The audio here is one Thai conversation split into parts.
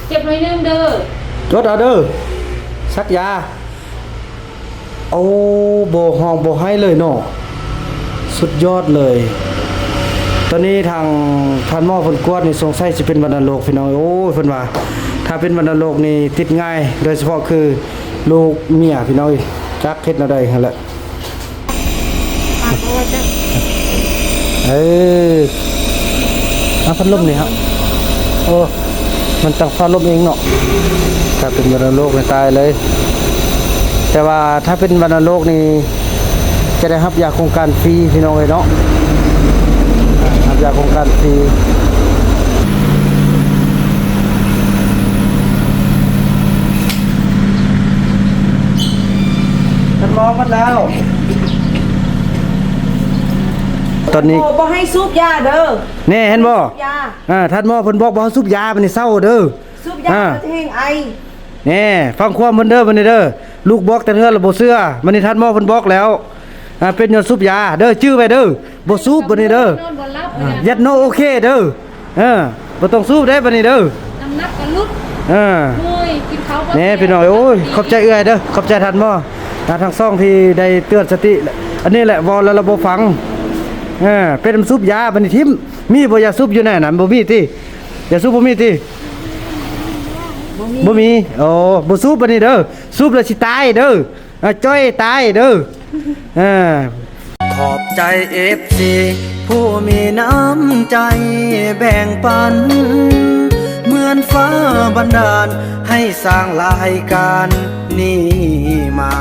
เจ็บหน่อยนึงเด้อจดเอาเด้อซักยาเอาบ่ห้องบ่ให้เลยเนาะสุดยอดเลยตอนนี้ทางท่านหมอเพิ่นกวดนี่สงสัยสิเป็นวัณโรคพี่น้องโอ้ยเพิ่นว่าถ้าเป็นวัณโรคนี่ติดง่ายโดยเฉพาะคือลูกเมียพี่น้องจักเฮ็ดแนวใดหั่นแหละพัดลมนี่ครับโอ้มันตั้งฟ้าลมเองเนาะถ้าเป็นวัณโรคนี่ตายเลยแต่ว่าถ้าเป็นวัณโรคนี่จะได้รับยาโครงการฟรีพี่น้องเนาะรับยาโครงการฟรีท่านหมอมาแล้วตอนนี้บ่ให้สูบยาเด้อแน่เห็นบ่ยาท่านหมอเพิ่นบอกบ่ให้สูบยาบัดนี้เศร้าเด้อสูบยามันแห้งไอแน่ฟังความเพิ่นเด้อบัดนี้เด้อลูกบอกแต่เฮือนแล้วบ่เชื่อบัดนี้ท่านหมอเพิ่นบอกแล้วเป็นยาสูบยาเด้อชื่อไว้เด้อบ่สูบบัดนี้เด้อยัดโนโอเคเด้อบ่ต้องสูบได้บัดนี้เด้อน้ำหนักก็ลุดโอ้ยกินข้าวแน่พี่น้อยโอ้ยขอบใจเอื้อยเด้อขอบใจท่านหมอทางซ่องที่ได้เตือนสติอันนี้แหละวอลแล้วบ่ฟังเป็นน้ำซุปยาบัดนี้ทิมมีบ่ยาซุปอยู่ไหนน่ะบ่มีติยาซุปบ่มีติบ่มีโอ้บ่ซุปบัดนี้เด้อซุปแล้วสิตายเด้อจ้อยตายเด้อขอบใจ FC ผู้มีน้ำใจแบ่งปันเหมือนฟ้าบันดาลให้สร้างรายการนี้มา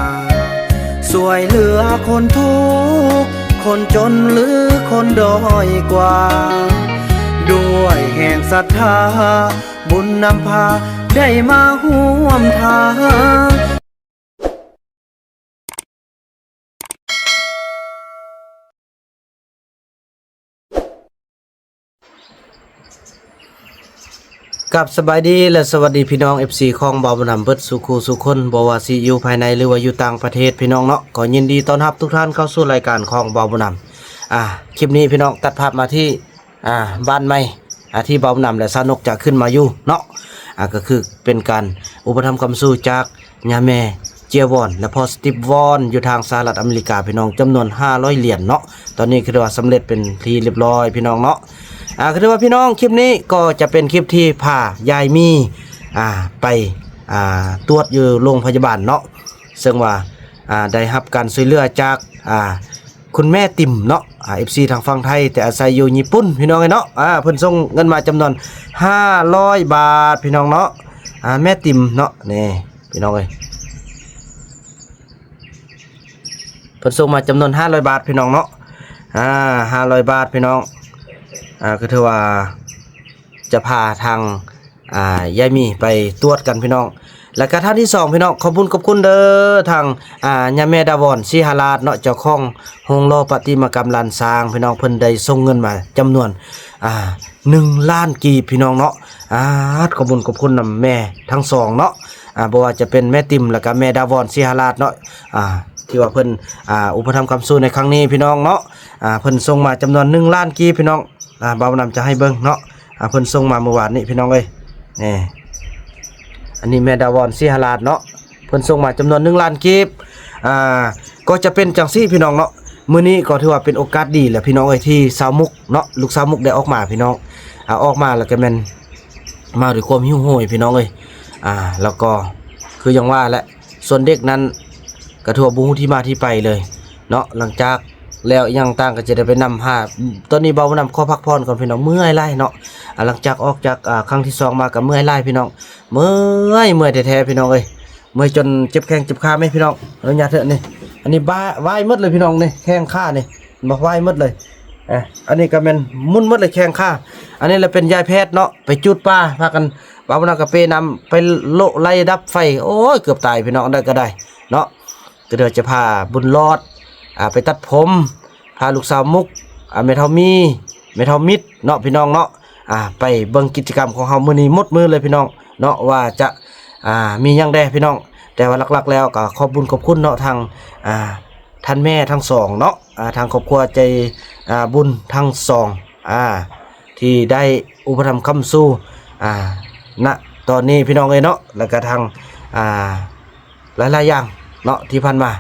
สวยเหลือคนทุกข์คนจนหรือคนด้อยกว่าด้วยแห่งศรัทธาบุญนำพาได้มาร่วมทางกับสบายดีและสวัสดีพี่น้อง FC ของบ่าวบุญนำเบิดสุขสุคนบ่ว่าสิอยู่ภายในหรือว่าอยู่ต่างประเทศพี่น้องเนาะก็ยินดีต้อนรับทุกท่านเข้าสู่รายการของบ่าวบุญนำคลิปนี้พี่น้องตัดภาพมาที่บ้านใหม่ที่บ่าวบุญนำและสาวนกจะขึ้นมาอยู่เนาะก็คือเป็นการอุปถัมภ์คำสู้จากย่าแม่เจียวอนและพ่อสตีฟวอนอยู่ทางสหรัฐอเมริกาพี่น้องจำนวน500เหรียญเนาะตอนนี้คือว่าสำเร็จเป็นที่เรียบร้อยพี่น้องเนาะคือว่าพี่น้องคลิปนี้ก็จะเป็นคลิปที่พายายมีไปตรวจอยู่โรงพยาบาลเนาะซึ่งว่าได้รับการช่วยเหลือจากคุณแม่ติ่มเนาะFC ทางฝั่งไทยแต่อาศัยอยู่ญี่ปุ่นพี่น้องเนาะเพิ่นส่งเงินมาจำนวน500 บาทพี่น้องเนาะแม่ติ่มเนาะนี่พี่น้องเอ้ยเพิ่นส่งมาจำนวน500 บาทพี่น้องเนาะ500 บาทพี่น้องก็ถือว่าจะพาทางยายมีไปตรวจกันพี่น้องแล้วก็ท่านที่2พี่น้องขอบคุณเด้อทางย่าแม่ดาวอนสิหราชเนาะเจ้าของโรงรอประติมากรรมลานสร้างพี่น้องเพิ่นได้ส่งเงินมาจำนวน1 ล้านกีบพี่น้องเนาะขอบคุณนำแม่ทั้ง2เนาะบ่ว่าจะเป็นแม่ติ่มแล้วก็แม่ดาวอนสิหราชเนาะที่ว่าเพิ่นอุปถัมภ์คำสู้ในครั้งนี้พี่น้องเนาะเพิ่นส่งมาจำนวน1 ล้านกีบพี่น้องบ่าวนำจะให้เบิ่งเนาะเพิ่นส่งมาเมื่อวานนี้พี่น้องเอ้ยนี่อันนี้แม่ดาวอนสิหราชเนาะเพิ่นส่งมาจำนวน1 ล้านกีบก็จะเป็นจังซี่พี่น้องเนาะมื้อนี้ก็ถือว่าเป็นโอกาสดีแหละพี่น้องเอ้ยที่สาวมุกเนาะลูกสาวมุกได้ออกมาพี่น้องออกมาแล้วก็แม่นมาด้วยความหิวโหยพี่น้องเอ้ยแล้วก็คืออย่างว่าแหละส่วนเด็กนั้นก็ถือว่าบ่ฮู้ที่มาที่ไปเลยเนาะหลังจากแล้วยังต่างก็จะได้ไปนำตอนนี้เบานำข้อพักผ่อนก่อนพี่น้องเมื่อยไล่เนาะหลังจากออกจากครั้งที่2มากับเมื่อยไล่พี่น้องเมื่อยแท้ๆพี่น้องเอ้ยเมื่อยจนเจ็บแข้งเจ็บขาไหมพี่น้องอย่าเถอะนี่อันนี้บ้าว่ายหมดเลยพี่น้องนี่แข้งขานี่บ่ว่ายหมดเลยอันนี้ก็แม่นมุนหมดเลยแข้งขาอันนี้แหละเป็นยายแพทย์เนาะไปจุดป่าพากันเบานำกับเปนำไปโลไล่ดับไฟโอ้ยเกือบตายพี่น้องได้ก็ได้เนาะก็เดี๋ยวจะพาบุญรอดไปตัดผมพาลูกสาวมุกเมทามีเมทามิดเนาะพี่น้องเนาะไปเบิ่งกิจกรรมของเฮามื้อนี้หมดมือเลยพี่น้องเนาะว่าจะมีหยังได้พี่น้องแต่ว่าหลักๆแล้วก็ขอบคุณเนาะทางท่านแม่ทั้ง2เนาะทางครอบครัวใจบุญทั้ง2ที่ได้อุปถัมภ์คำสู้ณ ตอนนี้พี่น้องเอ้ยเนาะแล้วก็ทางหลายๆอย่างเนาะที่ผ่านมา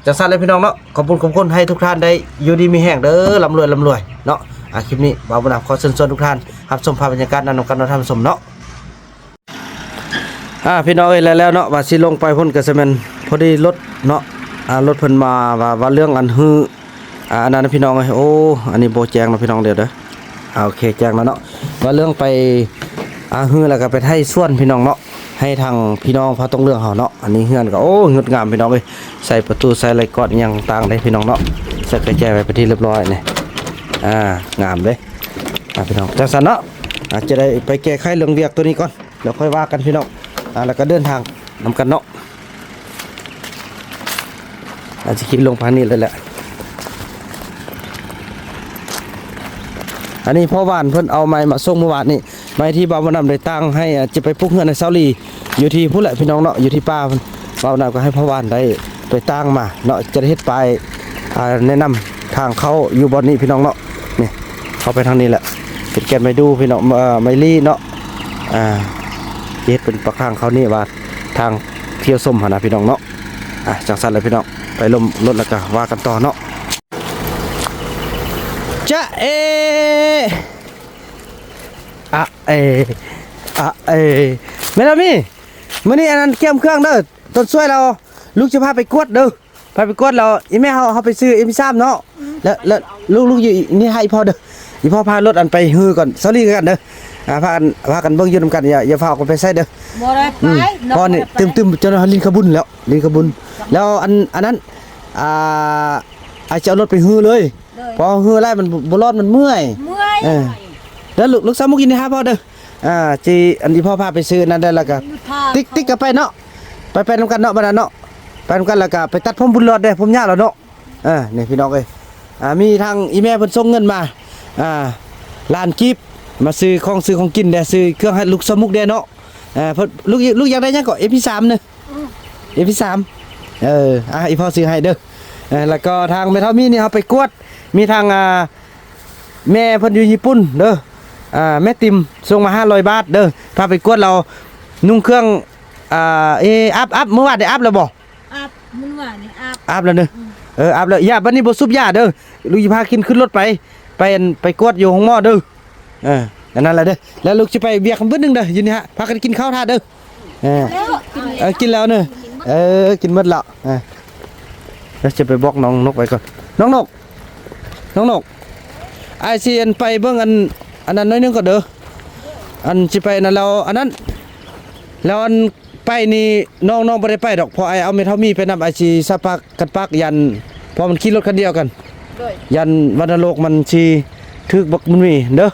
จังซั่นเลยพี่น้องเนาะขอบคุณให้ทุกท่านได้อยู่ดีมีแห้งเด้อร่ำรวยเนาะคลิปนี้บ่าวบุญนำขอเชิญชวนทุกท่านรับชมภาพบรรยากาศนั้นกันท่านผู้ชมเนาะพี่น้องเอ้ยแล้วเนาะว่าสิลงไปพุ่นก็สิแม่นพอดีรถเนาะรถเพิ่นมาว่าเรื่องอันฮืออันนั้นพี่น้องเอ้ยโอ้อันนี้บ่แจ้งเนาะพี่น้องเดี๋ยวเด้อโอเคแจ้งแล้วเนาะว่าเรื่องไปฮือแล้วก็ไปให้ส่วนพี่น้องเนาะให้ทางพี่น้องพาต้องเรื่องเฮาเนาะอันนี้เฮือนก็โอ้งดงามพี่น้องเอ้ยใส่ประตูใส่อะไรกอดอย่างต่างได้พี่น้องเนาะใส่กระจายไว้เป็นที่เรียบร้อยนี่งามเด้พี่น้องจังซั่นเนาะจะได้ไปแก้ไขเรื่องเวียกตัวนี้ก่อนเดี๋ยวค่อยว่ากันพี่น้องแล้วก็เดินทางนำกันเนาะอาจจะคิดลงพานี่เลยแหละอันนี้พ่อบ้านเพิ่นเอาไม้มาส่งเมื่อวานนี่ไม้ที่บ่าวบ่นำได้ตั้งให้จะไปปลูกเฮือนในเซาลีอยู่ที่พุ่นแหละพี่น้องเนาะอยู่ที่ป่าบ่าวนำก็ให้พ่อบ้านได้ไปตั้งมาเนาะจะได้เฮ็ดป้ายแนะนำทางเข้าอยู่บ่อนนี้พี่น้องเนาะนี่เข้าไปทางนี้แหละเป็นแกนไม้ดูพี่น้องไม้ลี่เนาะเฮ็ดเป็นประข้างเขานี่ว่าทางเที่ยวส้มหั่นน่ะพี่น้องเนาะจังซั่นเลยพี่น้องไปลมรถแล้วก็ว่ากันต่อเนาะจะแม่ดามีมื้อนี้อันนั้นเกี่ยมเครื่องเด้อต้นช่วยเราลูกจะพาไปกวดเด้อพาไปกวดเราอีแม่เฮาไปซื้อMP3เนาะแล้วลูกอยู่นี่ให้พ่อเด้ออีพ่อพารถอันไปฮือก่อนซอรี่กันเด้อพากันเบิ่งอยู่นำกันอย่าพากันไปใส่เด้อบ่ได้ไปพ่อนี่ตึมๆจนลิ้นขบุนแล้วอันนั้นอาจจะเอารถไปฮือเลยพอฮือไล่มันบ่รอดมันเมื่อยแล้วลูกสาวมุกกินนี่ฮะพ่อเด้อจีอันที่พ่อพาไปซื้อนั่นได้แล้วก็ติ๊กกันไปเนาะไปนำกันเนาะบัดนั้นเนาะไปนำกันแล้วก็ไปตัดผมบุญรอดเด้ผมยากแล้วเนาะนี่พี่น้องเอ้ยมีทางอีแม่เพิ่นส่งเงินมาล้านกีบมาซื้อของกินได้ซื้อเครื่องให้ลูกสาวมุกได้เนาะเพิ่นลูกอยากได้หยังก็ MP3 เด้อ MP3 อีพ่อซื้อให้เด้อแล้วก็ทางแม่เฒ่ามีนี่เฮาไปกวดมีทางแม่เพิ่นอยู่ญี่ปุ่นเด้อแม่ติมส่งมา500 บาทเด้อพาไปกวดเรานุ่งเครื่องอัพเมื่อวานได้อัพแล้วบ่อัพมื้อวานนี่อัพแล้วเด้ออัพแล้วย่าบัดนี้บ่ซุบย่าเด้อลูกสิพากินขึ้นรถไปกวดอยู่ห้องหม้อเด้อนั่นแหละเด้อแล้วลูกสิไปเวียกมื้อนึงเด้ออยู่นี่ฮะพากันกินข้าวท่าเด้อกินแล้วเด้อกินหมดแล้วแล้วจะไปบอกน้องนกไปก่อนน้องนกไอซีอันไปเบิ่งอันนั้นน้อยนึงก็เด้ออันสิไปนั่นแล้วอันนั้นแล้วอันไปนี่น้องบ่ได้ไปดอกเพราะไอเอาเมทัลมีไปนำไอซีสปักกันปักยันพอมันขี่รถคันเดียวกันยันวันโลกมันสิถึกบักมันมีเด้อ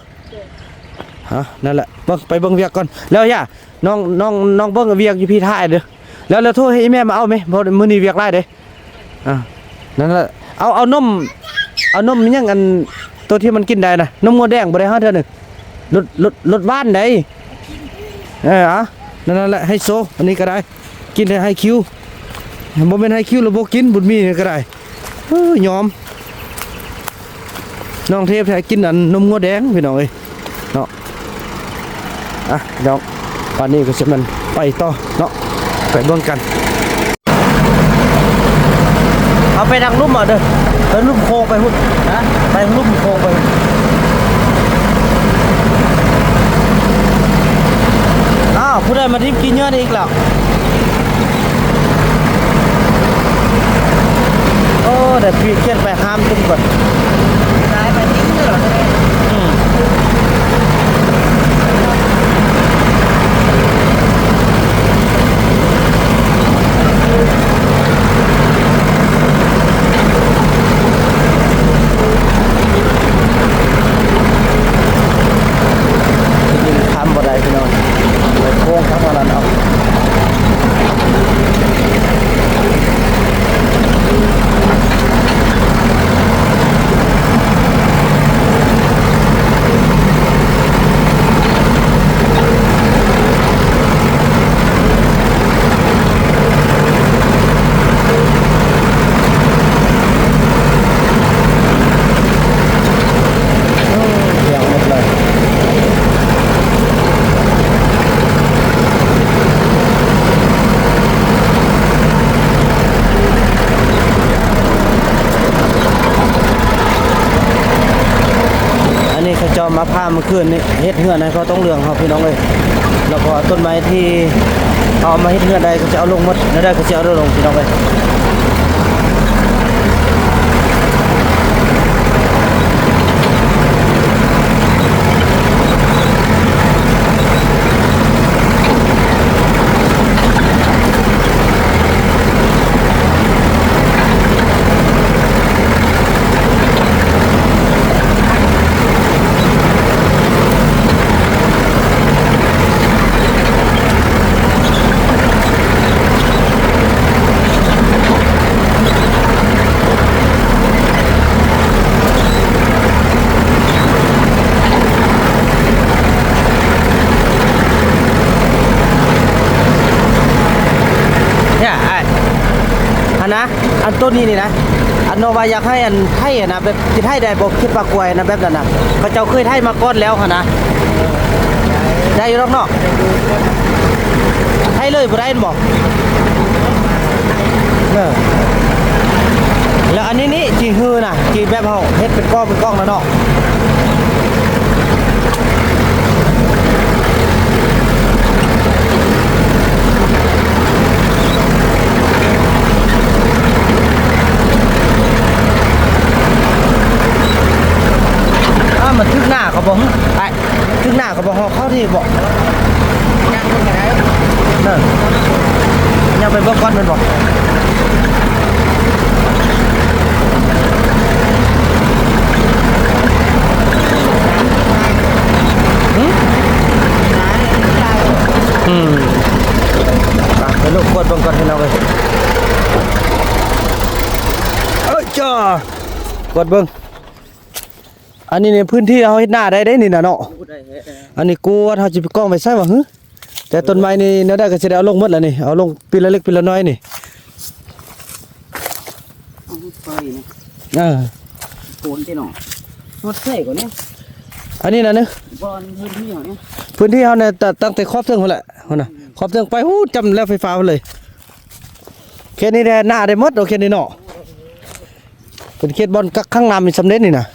นั่นแหละไปเบิ่งเวียกก่อนแล้วย่าน้องเบิ่งเวียกอยู่พี่ท้ายเด้อแล้วโทรให้แม่มาเอาไหมเพราะมื้อนี้เวียกหลายเด้นั่นแหละเอานมมันยังอันตัวที่มันกินได้นะนมงัวแดงบ่ได้ฮะเท่านึงรถบ้านได้นั่นแหละให้โซอันนี้ก็ได้กินให้คิวบ่แม่นให้คิวแล้วบ่กินบุญมีก็ได้ยอมน้องเทพให้กินอันนมงัวแดงพี่น้องเอ้ยเนาะเดี๋ยวป่านนี้ก็สิมันไปต่อเนาะไปเบิ่งกันเอาไปทางลุ่มเด้อไปลุ่มโค้งไปหุ่นไปลุ่มโค้งไปผู้ใดมาทิมกินเยอะอีกแล้วโอ้เดี๋ยวพี่เขียนไปห้ามตุ้มก่อนได้ไปทิ้งเยอะเลยทำบ่ได้พี่น้องไปโค้งทั้งวันเอา เมื่อคืนนี่เฮ็ดเฮือนให้เขาต้องเรื่องเขาพี่น้องเอ้ยแล้วก็ต้นไม้ที่เอามาเฮ็ดเฮือนได้ก็จะเอาลงหมดแล้วได้ก็จะเอาลงพี่น้องเอ้ยนะอันต้นนี้นี่นะอันโนวาอยากให้อันไทยนะแบบที่ไทยได้บอกคิดปากกวยนะแบบนั้นนะพระเจ้าเคยไทยมาก่อนแล้วนะได้อยู่รอบนอกไทยเลยบ่ได้บอกแล้วอันนี้นี่จีฮือนะจีแบบเขาเฮ็ดเป็นก้องแล้วเนาะมันทึกหน้าเขาบอกไอ้ทึกหน้าเขาบอกเข้าที่บอกยังเป็นไงนั่นยังเป็นก้อนมันบอกไปลูกกดบังก่อนให้เราเลยจ้ากดเบิ้งอันนี้ในพื้นที่เขาเฮ็ดหน้าได้นี่นะเนาะอันนี้กูว่าเขาจะไปกล้องไปใส่บ่ฮึแต่ต้นไม้นี่เนื้อได้ก็จะได้เอาลงหมดแล้วนี่เอาลงปีละเล็กปีละน้อยนี่โคนที่หนอหมดเท่กว่านี้อันนี้นะเนี่ย บอลพื้นที่เหรอเนี่ยพื้นที่เขาเนี่ยตั้งแต่ครอบเทิงหมดแหละนะครอบเทิงไปหู้จำแล้วไฟฟ้าเลยแค่นี้ได้หน้าได้หมดโอเคนี่เนาะเป็นเขตบอลข้างน้ำมีสำเร็จนี่นะ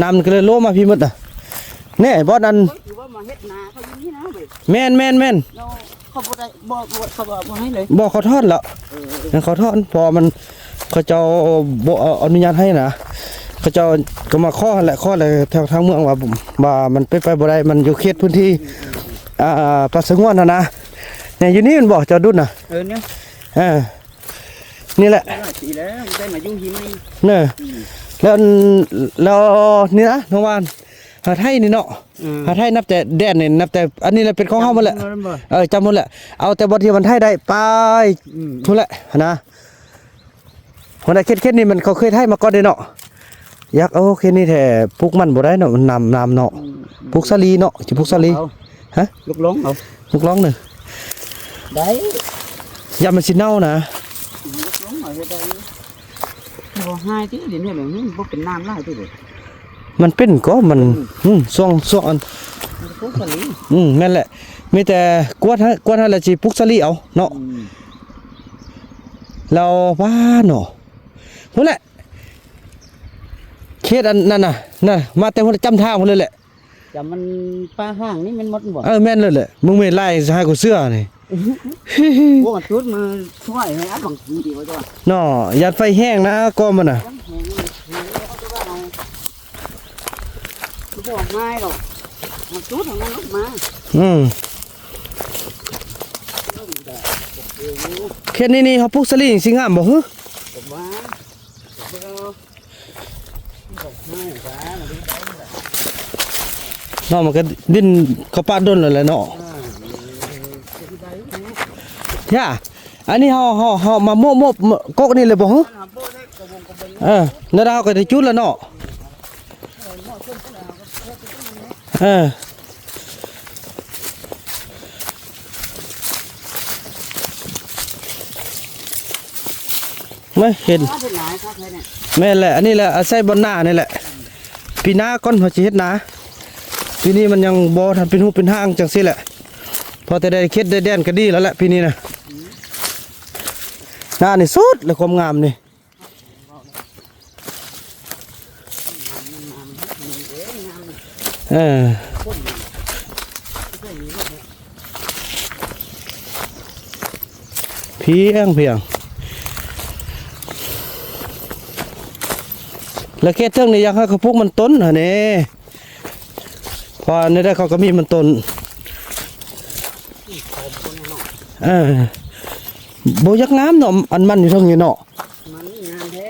น้ำก็เลยโลมาพี่มดอ่ะเนี่ยบอสอันแม่นเขาบอกได้บอกให้เลยบอกเขาทอดแล้วเขาทอดพอมันเขาเจ้าบอกอนุญาตให้นะเขาเจ้าก็มาข้อแหละแถวทางเมืองว่ามันไปบ่ได้มันอยู่เขตพื้นที่ปลาสงวนนะเนี่ยอยู่นี่มันบอกเจ้าดุนนะเนี่ยนี่แหละได้มายุ่งหิมเนี่ยแล้วนี่นะน้องวานหาไทยนี่เนาะหาไทยนับแต่แดนนี่นับแต่อันนี้แหละเป็นของเฮาหมดแหละจำหมดแหละเอาแต่บ่ที่มันไทยได้ไปทุกแหละนะคนใดเขตนี่มันเขาเคยไทยมาก่อนเด้เนาะอยากเขตนี่แท้ปลูกมันบ่ได้เนาะมันนำเนาะปลูกสาลีเนาะสิปลูกสาลีฮะลูกร้องเอาลูกร้องนึงได้อย่ามันสิเน่านะให้ที่เดี๋ยวนี้เลยพวกเป็นน้ำไล่ที่เด็ดมันเป็นก็มันช่วงอันแม่นแหละมีแต่กวดให้ละจีปุกสลีเอาเนาะเราว่าเนาะพุ่นแหละเขตอันนั่นน่ะมาแต่พุ่นจำทางพุ่นเลยแหละจำมันปลาห้างนี่มันหมดบ่แม่นเลยแหละมึงไม่ไล่ให้กูเสื้อนี่พวกมันชุดมือช่วยให้อัดบังดีกว่าจ้ะเนาะยัดไฟแห้งนะก็มันน่ะบอกง่ายหรอกมันชุดของมันลงมาเขตนี่เขาปลูกสลีสิงามบ่ฮึเนาะมันก็ดินเขาปาดดนเลยเนาะย่าอันนี้เฮามาโม่กกนี่เลยบ่ฮึนั่นเราก็ได้จุดแล้วเนาะไม่เห็นแม่แหละอันนี้แหละอาศัยบนหน้านี่แหละปีหน้าก้อนหัวชีเฮ็ดนะปีนี้มันยังบ่ทันเป็นหูเป็นห้างจังซี่แหละพอแต่ได้เข็ดได้แดนก็ดีแล้วแหละปีนี้นะหน้านี่สุดเลยความงามนี่ เพียงแล้วเขตเทิงนี่อยากให้เขาพวกมันต้นเหรอเนี่ยพอในได้เขาก็มีมันต้นโบยักงามเนาะอันมันอยู่เท่านี้เนาะมันงานแท้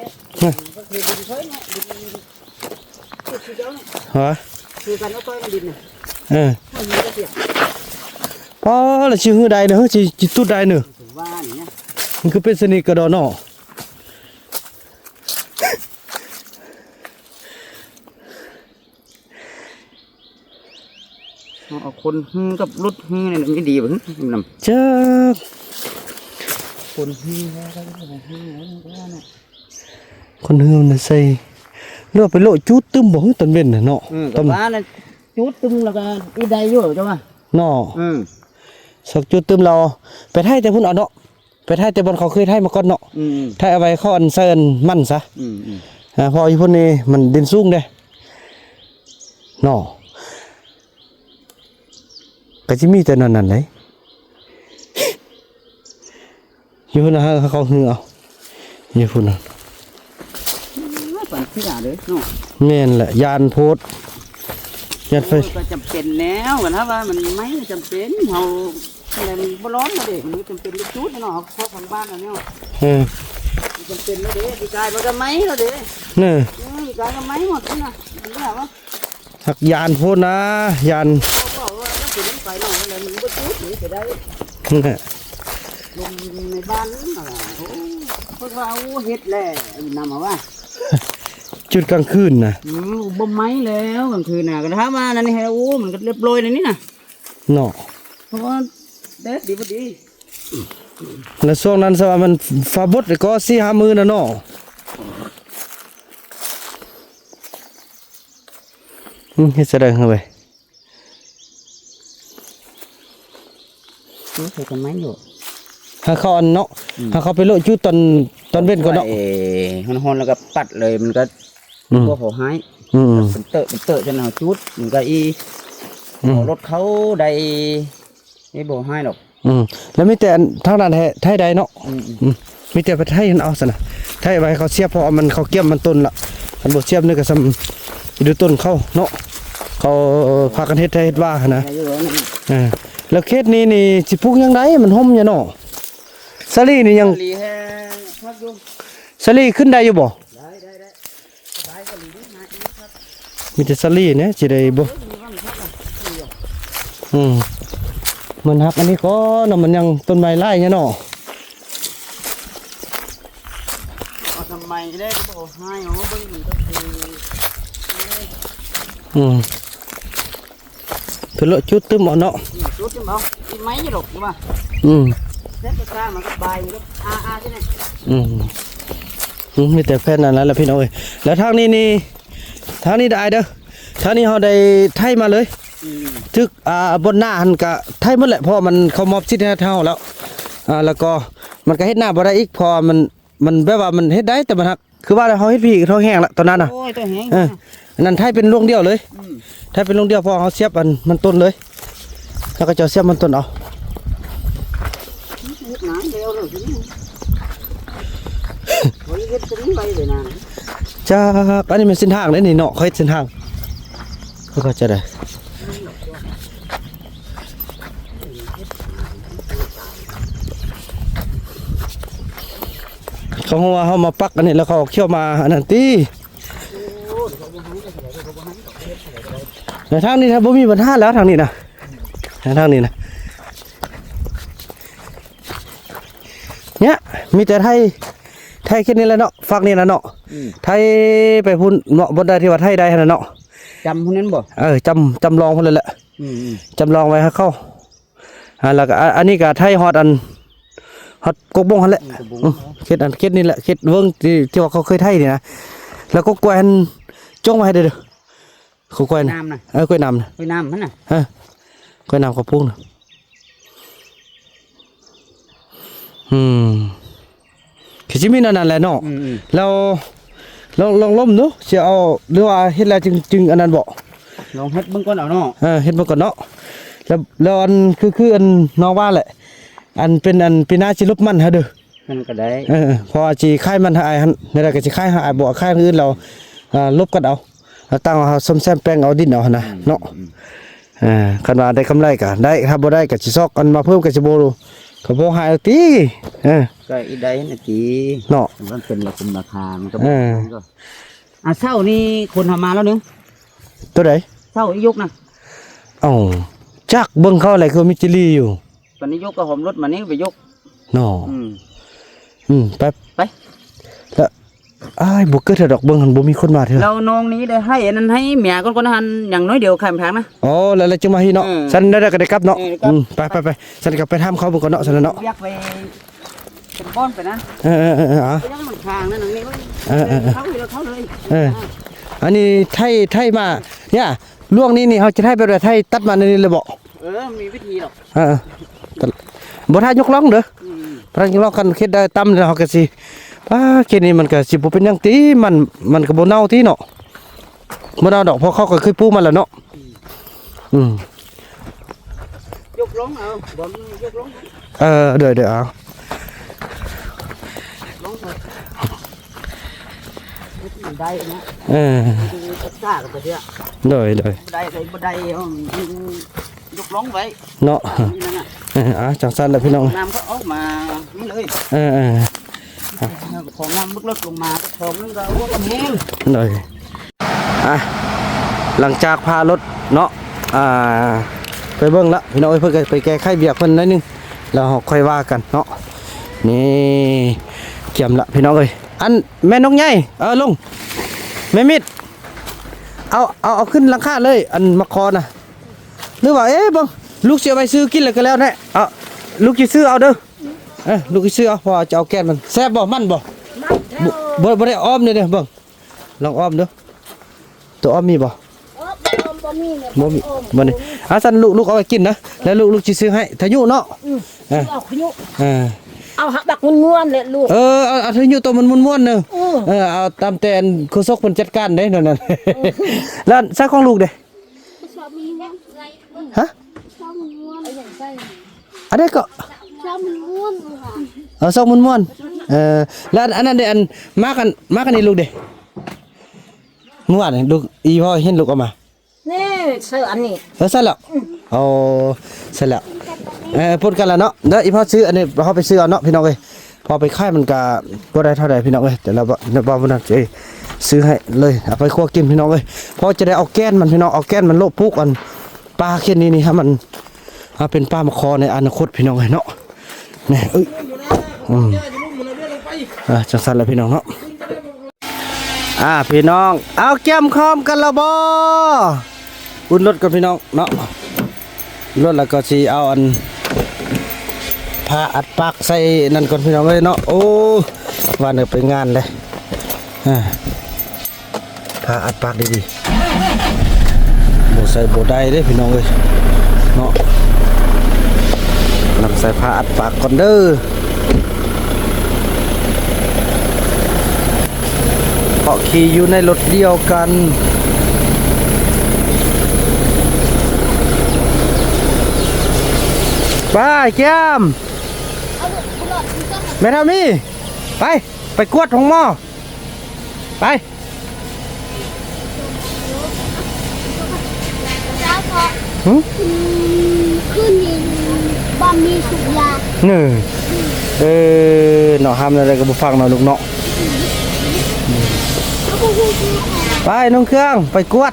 ก็คือดินเฉยเนาะดินคือเจ้าเนี่ย ฮะ คือกันเอาต้อยมันดินเนี่ยมันมีก็เสียบ พอละชื่อหือใดเนอะจิตุดใดเนอะ ถึงว่าอย่างเงี้ย มันคือเป็นสนิทกระดอนเนาะ เอาคนหื้อกับรุดหื้อเนี่ยไม่ดีป่ะนำ จ้า คนหื้อแล้วก็หื้อแล้วเนี่ย คนหือมันใส่เลือกไปโลจุดตึมบ่หือตอนเว้นน่ะเนาะ กับว่าน่ะจุดตึงแล้วก็อีใดอยู่จ้ะว่า เนาะสักจุดตึมเราไปไทยแต่พุ่นเอาเนาะไปไทยแต่บนเขาเคยไทยมาก่อนเนาะไทยเอาไว้เขาอันเซินมั่นซะพออยู่พุ่นนี่มันดินสูงเด้เนาะก็สิมีแต่นั่นเลยอยู่พุ่นน่ะเขาหือเอาอยู่พุ่นน่ะ ปั่นขี้ด่าเลยเนาะ แม่นแหละยานโพดยานไฟ ก็จำเป็นแล้วกันนะว่ามันไม่จำเป็นเราอะไรมันบ่ร้อนมาเด็กมันจำเป็นลูกจุดเนาะพวกทางบ้านเราเนี่ยจำเป็นแล้วเด้ดีกายมันก็ไม่แล้วเด้ นี่ ดีกายก็ไม่หมดนี่นะนี่แหละวะ สักยานโพดนะยาน เขาบอกว่าต้องเป็นไฟเนาะอะไรมันบ่จุดนี่จะได้ลงในบ้านอะไรโอ้พวกเราเฮ็ดแหละนำมาว่า จุดกลางคืนนะ บ่ไม้แล้วกลางคืนน่ะก็ถามว่านั่นนี่โอ้มันก็เรียบร้อยในนี้น่ะ เนาะ เพราะว่าแดดดีบ่ดี แล้วช่วงนั้นสว่ามันฟ้าบดก็4-5 มื้อน่ะเนาะเฮ็ดแสดงเข้าไป เคยทำไมอยู่ หาเขาอันเนาะหาเขาไปโลดจุดตอนเว้นก่อนเนาะ ฮอนๆแล้วก็ปัดเลยมันก็บ่ขอหายเป็นเตอะจนเอาจุดมันก็รถเขาได้นี่บ่หายหรอก แล้วมีแต่ทางนั้นไทยใดเนาะมีแต่ประเทศไทยเอาซะนะไทยไว้เขาเสียบพอมันเขาเกี่ยมมันต้นละมันบ่เสียบนี่ก็ซ้ำดูต้นเขาเนาะเขาพากันเฮ็ดไทยเฮ็ดว่านะแล้วเขตนี้นี่สิปลูกยังไดมันห่มอยู่เนาะสลีนี่ยังสลีขึ้นได้อยู่บ่มีแต่สลีเนี่ยสิได้บ่มันหักอันนี้ก็เนาะมันยังต้นไม้ไร่เนี่ยเนาะ ทำไมได้ก็บอกให้อ๋อเบิ่งมันก็คือเพิ่นเลาะจุดตึมเอาเนาะจุดตึมเอาที่ไม้นี่ดอกว่าเซ็ตกระมันก็บายมันก็อาใช่ไหมมีแต่แผ่นนั้นแหละพี่น้องเอ้ยแล้วทางนี้ได้เด้อทางนี้เฮาได้ไทยมาเลยทึกบนหน้าหันก็ไทยหมดแหละเพราะมันเขามอบสิทธิ์ให้เฮาแล้วแล้วก็มันก็เฮ็ดหน้าบ่ได้อีกพอมันแบบว่ามันเฮ็ดได้แต่มันฮักคือว่าเฮาเฮ็ดพี่เฮาแห้งละตอนนั้นน่ะโอ้ยตัวแห้งนั่นไทยเป็นลวงเดียวเลยไทยเป็นลวงเดียวพอเฮาเสียบมันต้นเลยแล้วก็จะเสียบมันต้นเอาจากอันนี้มันเส้นทางเลยนี่เนาะเขาเฮ็ดเส้นทางก็จะได้เขาว่าเขามาปักอันนี้แล้วเขาเขี่ยวมาอันนั้นตีแต่ทางนี้นะบ่มีปัญหาแล้วทางนี้นะทางนี้นะเนี่ยมีแต่ไทยแค่นี้แหละเนาะฝั่งนี้นะเนาะไทยไปพุ่นเนาะบนได้ที่ว่าไทยได้นะเนาะจำพวกนั้นบ่จำลองพุ่นเลยแหละจำลองไว้ให้เข้าแล้วก็อันนี้ก็ไทยฮอดกบงหั่นแหละเขตนี่แหละเขตเวิ้งที่ว่าเขาเคยไทยนี่นะแล้วก็แกวนจ้องไว้ให้เด้อเขาแกวนน้ำนะกล้วยน้ำนะกล้วยน้ำมันน่ะกล้วยน้ำเขาพุ่งนะคือจิมีนั่นแหละเนาะแล้วลองล้มเนาะสิเอาหรือว่าเฮ็ดแล้วจึงอันนั้นบ่ ลองเฮ็ดเบิ่งก่อนเอาเนาะเฮ็ดเบิ่งก่อนเนาะแล้วอันคืออันน้องว่าแหละอันเป็นอันปีหน้าสิลบมันฮะเด้อมันก็ได้พอสิคายมันหาอันนี่ล่ะก็สิคายหาบ่คายอื่นเราลบกันเอาตั้งเอาซ่อมแซมแปลงเอาดินเอานะเนาะคันว่าได้กำไรก็ได้ถ้าบ่ได้ก็สิซอกอันมาเพิ่มก็สิบ่รู้ก็บ่หายติก็อีได้น่ะติเนาะมันเป็นราคามันก็เช้านี่คนทำมาแล้วนึงตัวใดเช้าอียกนะอ้าวจักเบิ่งเขาอะไรคือมิจิลีอยู่ตอนนี้ยกก็หอมรถมานี่ไปยกเนาะไปแล้วอ้ายบ่เกิดดอกเบิ่งหันบ่มีคนมาเถอะเราน้องนี้ได้ให้อันนั้นให้เมียคนนั้นอย่างน้อยเดียวข้ามทางนะอ๋อแล้วจึงมาให้เนาะฉันได้ก็ได้กลับเนาะไปฉันก็ไปถามเขาเบิ่งก่อนเนาะฉันเนาะอยากไปเป็นบ้อนไปนะยังมันทางนั่นนี่เขาเลยอันนี้ไทยมาเนี่ยล่วงนี้เขาจะให้แบบไทยตัดมาในนี้เลยบอกมีวิธีหรอกบ่ทายกล่องเด้อพระยกล่องกันเฮ็ดได้ตำแล้วเขาก็สิเฮ็ดนี่มันก็สิบ่เป็นหยังติมันก็บ่เน่าติเนาะบ่เน่าดอกเพราะเขาก็เคยปลูกมาแล้วเนาะยกล่องเอาบ่ยกล่องเดี๋ยวเอาได้นะกล้ากับไปเถอะเลยได้บ่ได้ยกล้องไว้เนาะจังสั้นเลยพี่น้องน้ำก็ออกมานี่เลยของน้ำลึกลงมาของนึงก็อ้วกแห้งเลยหลังจากพารถเนาะไปเบิ่งละพี่น้องเพิ่นไปแก้ไขเบียกเพิ่นนิดนึงแล้วค่อยว่ากันเนาะนี่เกี่ยมละพี่น้องเอ้ยอันแม่นกใหญ่ลุงแม่มิดเอาขึ้นหลังคาเลยอันมะคอน่ะหรือว่าบังลูกเสียไปซื้อกินเลยก็แล้วแน่ลูกจะซื้อเอาเด้อลูกจะซื้อเอาพอจะเอาแก้นมันแซ่บบ่มันบ่ได้อ้อมเนี่ยเด้อบังลองอ้อมเด้อตัวอ้อมมีบ่บ่นี่สันลูกเอาไปกินนะแล้วลูกจะซื้อให้ทายุเนาะเอาขยุเอาหักดักม้วนๆเลยลูกเอาทายุตัวมันม้วนๆเนอะเอาตามแต่โคซกเพิ่นจัดการได้นั่นแล้วใส่ของลูกเด้ฮะอันนี้ก็ซอกม้วนแล้วอันนั้นเด้อันมากันนี่ลูกเด้ม้วนลูกอีพ่อเห็นลูกเอามานี่เสื้ออันนี้ใส่แล้วใส่แล้วพูดกันแล้วเนาะเดี๋ยวอีพ่อซื้ออันนี้เขาไปซื้อเอาเนาะพี่น้องเอ้ยพอไปค่ายมันก็บ่ได้เท่าใดพี่น้องเอ้ยแต่เราบ่นั่นสิซื้อให้เลยเอาไปคั่วกินพี่น้องเอ้ยพอจะได้เอาแก้นมันพี่น้องเอาแก้นมันโลกปุกอันปลาเข็นนี่ฮะมันเป็นปลามะคอในอนาคตพี่น้องเอ้ยเนาะนี่จังซั่นแล้วพี่น้องเนาะพี่น้องเอาแก้มคอมกันละบ่อุ่นรถกับพี่น้องเนาะรถแล้วก็สิเอาอันผ้าอัดปากใส่นั่นก่อนพี่น้องเอ้ยเนาะโอ้ว่าเนี่ยไปงานเลยผ้าอัดปากดีๆโบใส่โบได้เด้พี่น้องเอ้ยเนาะนำใส่ผ้าอัดปากก่อนเด้อเพราะขี่อยู่ในรถเดียวกันไปแก้มแม่ทำนี่ไปกวดของหม้อไปขึ้นบอมมีสุยาหน่อห้ามอะไรก็บุฟังหน่อยลูกเนาะไปน้องเครื่องไปกวด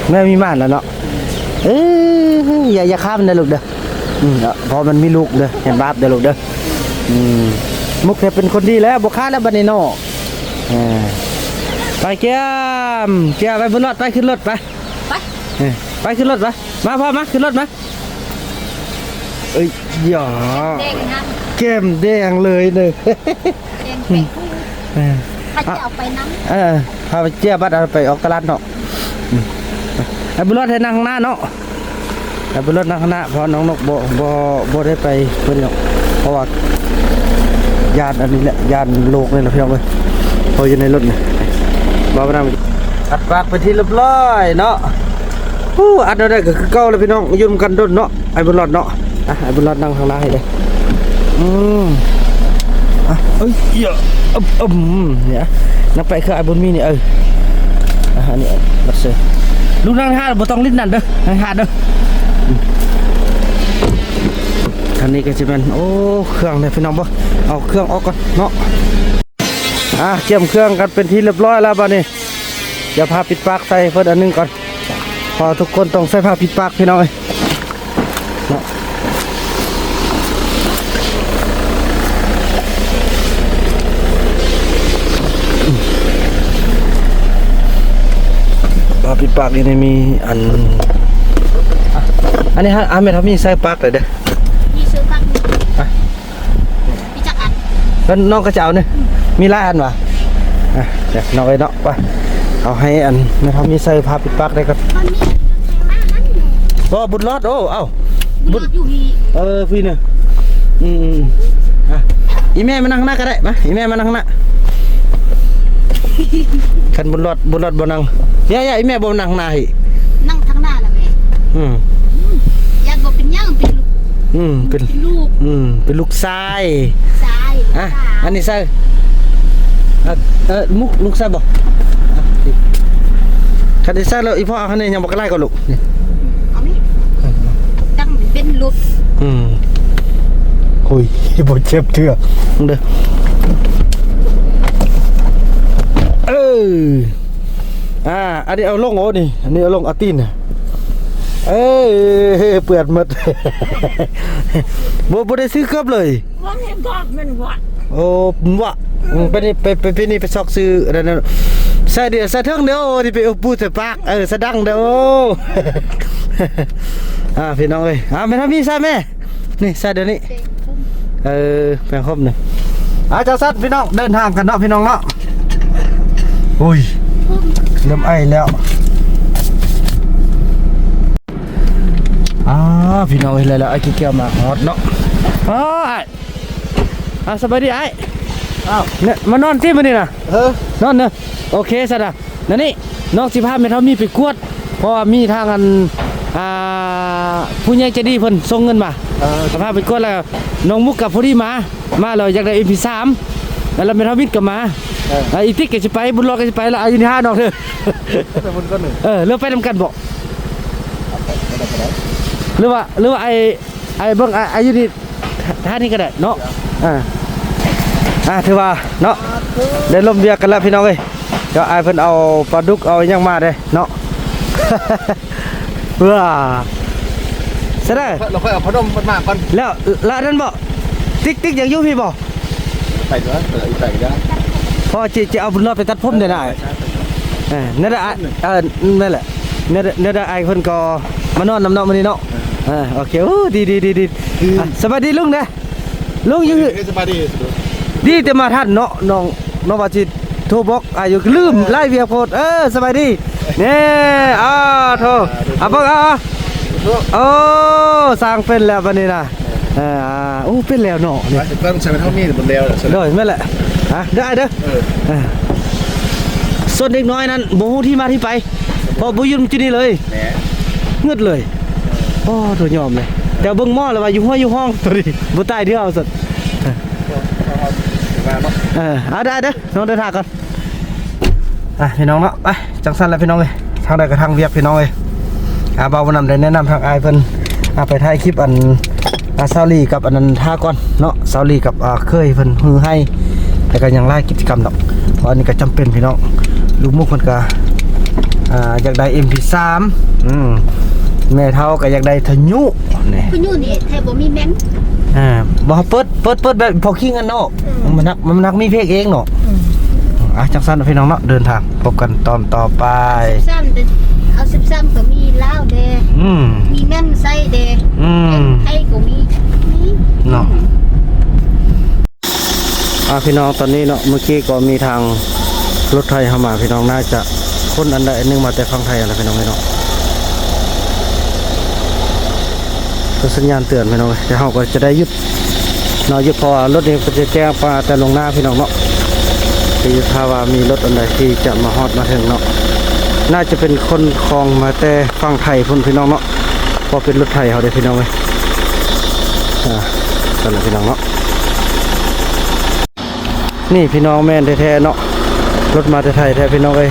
แม่มีม่านแล้วเนาะอย่าข้ามนะลูกเด้อพอมันมีลูกเด้อเห็นบาปเด้อลูกเด้อมุกเธอเป็นคนดีแล้วบุค้าแล้วบันนี่เนาะไปแก้มไปบนรถไปขึ้นรถไปขึ้นรถไปมาพ่อมาขึ้นรถมาหยอแก้มแดงเลยเนอะถ้าจะเอาไปน้ำพาไปเจี๊ยบัดเอาไปออกตลาดเนาะไอ้บุรุษให้นั่งหน้าเนาะ เอาเป็นรถนักคณะเพราะน้องนกบ่ได้ไปเพิ่นหรอกเพราะว่ายานอันนี้แหละยานโลกนี่แหละพี่น้องเอ้ยพออยู่ในรถนี่บ่ไปนำอัดปากไปที่เรียบร้อยเนาะอัดได้ก็คือเก่าเลยพี่น้องยืมกันดนเนาะไอ้บุญรอดเนาะไอ้บุญรอดนั่งข้างหน้าให้เลยเอ้ยเนี่ยนับไปคือไอ้บุญมีนี่นี่บัดเสือลูกนั่งห้าบ่ต้องลิ้นนั่นเด้อนั่งห้าเด้อคันนี้ก็จะเป็นโอ้เครื่องเนี่ยพี่น้องบ่เอาเครื่องออกก่อนเนาะเกี่ยมเครื่องกันเป็นที่เรียบร้อยแล้วบัดนี้จะพาปิดปากใส่เพิ่นอันนึงก่อนพอทุกคนต้องใส่ผ้าปิดปากพี่น้องเนาะผ้าปิดปากนี่มีอันนี้ฮะไม่ทำมีใส่ปากเลยเด้อมีซื้อปักมีจักอันแล้วน้องก็จะเอาเนี่ยมีหลายอันวะเดี๋ยวน้องไอ้เนาะไปเอาให้อันไม่ทำมีใส่ผ้าปิดปากได้ก็บุญรอดเอ้าบุญอยู่พี่พี่เนี่ยอีแม่มานั่งหน้าก็ได้มาอีแม่มานั่งหน้าคันบุญรอดบ่นั่งย่าอีแม่บ่นั่งหน้าให้นั่งทางหน้าละแม่ญาติบ่เป็นย่างเป็นลูกเป็นลูกเป็นลูกชายอันนี้ใส่มุกลูกชายบ่คันนี้ใส่แล้วอีพ่อคันนี้ยังบ่กล้าก็ลูกเป็นลูกหุยบ่เจ็บเถื่อเด้ออันนี้เอาลงโอ้นี่อันนี้เอาลงอาตีนเปื่อนหมดบ่ได้ซื้อเกือบเลยว่าเห็นกอบมันวะโอ้วะไปนี่ไปซอกซื้ออะไรนั่นใส่เดี๋ยวใส่เทิงเด้อที่ไปเอาปูใส่ปากสะดังเด้อพี่น้องเอ้ยไม่ทำมีใส่แม่นี่ใส่เดี๋ยวนี้แปลงครบหนึ่งเจ้าสัตว์พี่น้องเดินทางกันเนาะพี่น้องเนาะอุ้ยเริ่มไอแล้วพี่น้องเห็นแล้วไอ้ขี้เกียจมาฮอตเนาะสบายดีไอ้เนี่ยมานอนที่มันนี่นะนอนเนอะโอเคสัตว์นั่นนี่น้อง15เมตรมีไปกวดเพราะว่ามีทางอันผู้ใหญ่ใจดีเพิ่นส่งเงินมาพาไปกวดแล้วน้องมุกกับพอดีมาเราอยากได้ MP3 แล้วเราไม่ทำมิดกับมาอีติ๊กก็จะไปบุญรอก็จะไปแล้วอายุนี่5ดอกเถอะบุญก็หนึ่งเลือกไปทำกันบอกหรือว่าไอ้เบิ้งอายุนี่ท่านี้ก็ได้เนาะถือว่าเนาะได้ลมเบียกันแล้วพี่น้องเอ้ยเดี๋ยวไอ้เพิ่นเอาปลาดุกเอายังมาได้เนาะว้าเสร็จแล้วเราค่อยเอาพนมมันมาก่อนแล้วนั่นบ่ติ๊กอย่างยุ่พี่บ่ไปเถอะไปได้พอจะเอาบุญรอดไปตัดผมได้นั่นแหละนั่นแหละนั่นไอ้เพิ่นก็มานอนน้ำมันนี่เนาะโอเคดีสบายดีลุงนะลุงอยู่สบายดีแต่มาท่านเนาะน้องว่าจิโทรบอกอยู่ลืมไล่เวียโพดสบายดีเนี่ยโทรบอกโอ้สร้างเป็นแล้ววันนี้นะเป็นแล้วเนาะเนี่ยเพิ่งใช้เท่านี้บนแล้วเด้อไม่แหละได้เด้อส่วนเด็กน้อยนั้นโมโหที่มาที่ไปพอบุญจุนี่เลยเงืดเลยตัวยอมเลยแต่เบิ้งหม้อเลยว่าอยู่ห้องตัวนี้บุตรที่เอาสุดได้เด้อน้องเดินทางก่อนพี่น้องเนาะไปจังสันแล้วพี่น้องเลยทางใดกับทางเวียบพี่น้องเลยเบาวันนำได้แนะนำทางไอเพิ่นไปถ่ายคลิปอันซาลีกับอันนั้นท่าก่อนเนาะซาลีกับเคยเพิ่นฮือให้แต่ก็ยังไล่กิจกรรมดอกเพราะอันนี้ก็จำเป็นพี่น้องลูกมุกมันก็อยากได้ MP3 แม่เท่าก็อยากได้ทะยุนี่ทะยุนี่แทบบ่มีแม่นบ่เปิดแบบพอขี้กันเนาะมันนักมีเพลงเองเนาะจังซั่นพี่น้องเนาะเดินทางพบกันตอนต่อไปเอา13ก็มีลาวแดมีแม่นไส้แดไทยก็มีเนาะพี่น้องตอนนี้เนาะเมื่อกี้ก็มีทางรถไทยเข้ามาพี่น้องน่าจะคนอันใดอันนึงมาแต่ฝั่งไทยอะไรพี่น้อง ก็สัญญาณเตือนพี่น้องแต่เราก็จะได้หยุดเนาะหยุดเพราะว่ารถนี้ก็จะแจ้งมาแต่ลงหน้าพี่น้องเนาะที่ถ้าว่ามีรถอันใดที่จะมาฮอดมาถึงเนาะน่าจะเป็นคนคลองมาแต่ฝั่งไทยพุ่นพี่น้องเนาะเพราะเป็นรถไทยเขาได้พี่น้องเลยตอนนั้นพี่น้องเนาะนี่พี่น้องแม่นแท้ๆเนาะรถมาแต่ไทยแท้พี่น้องเลย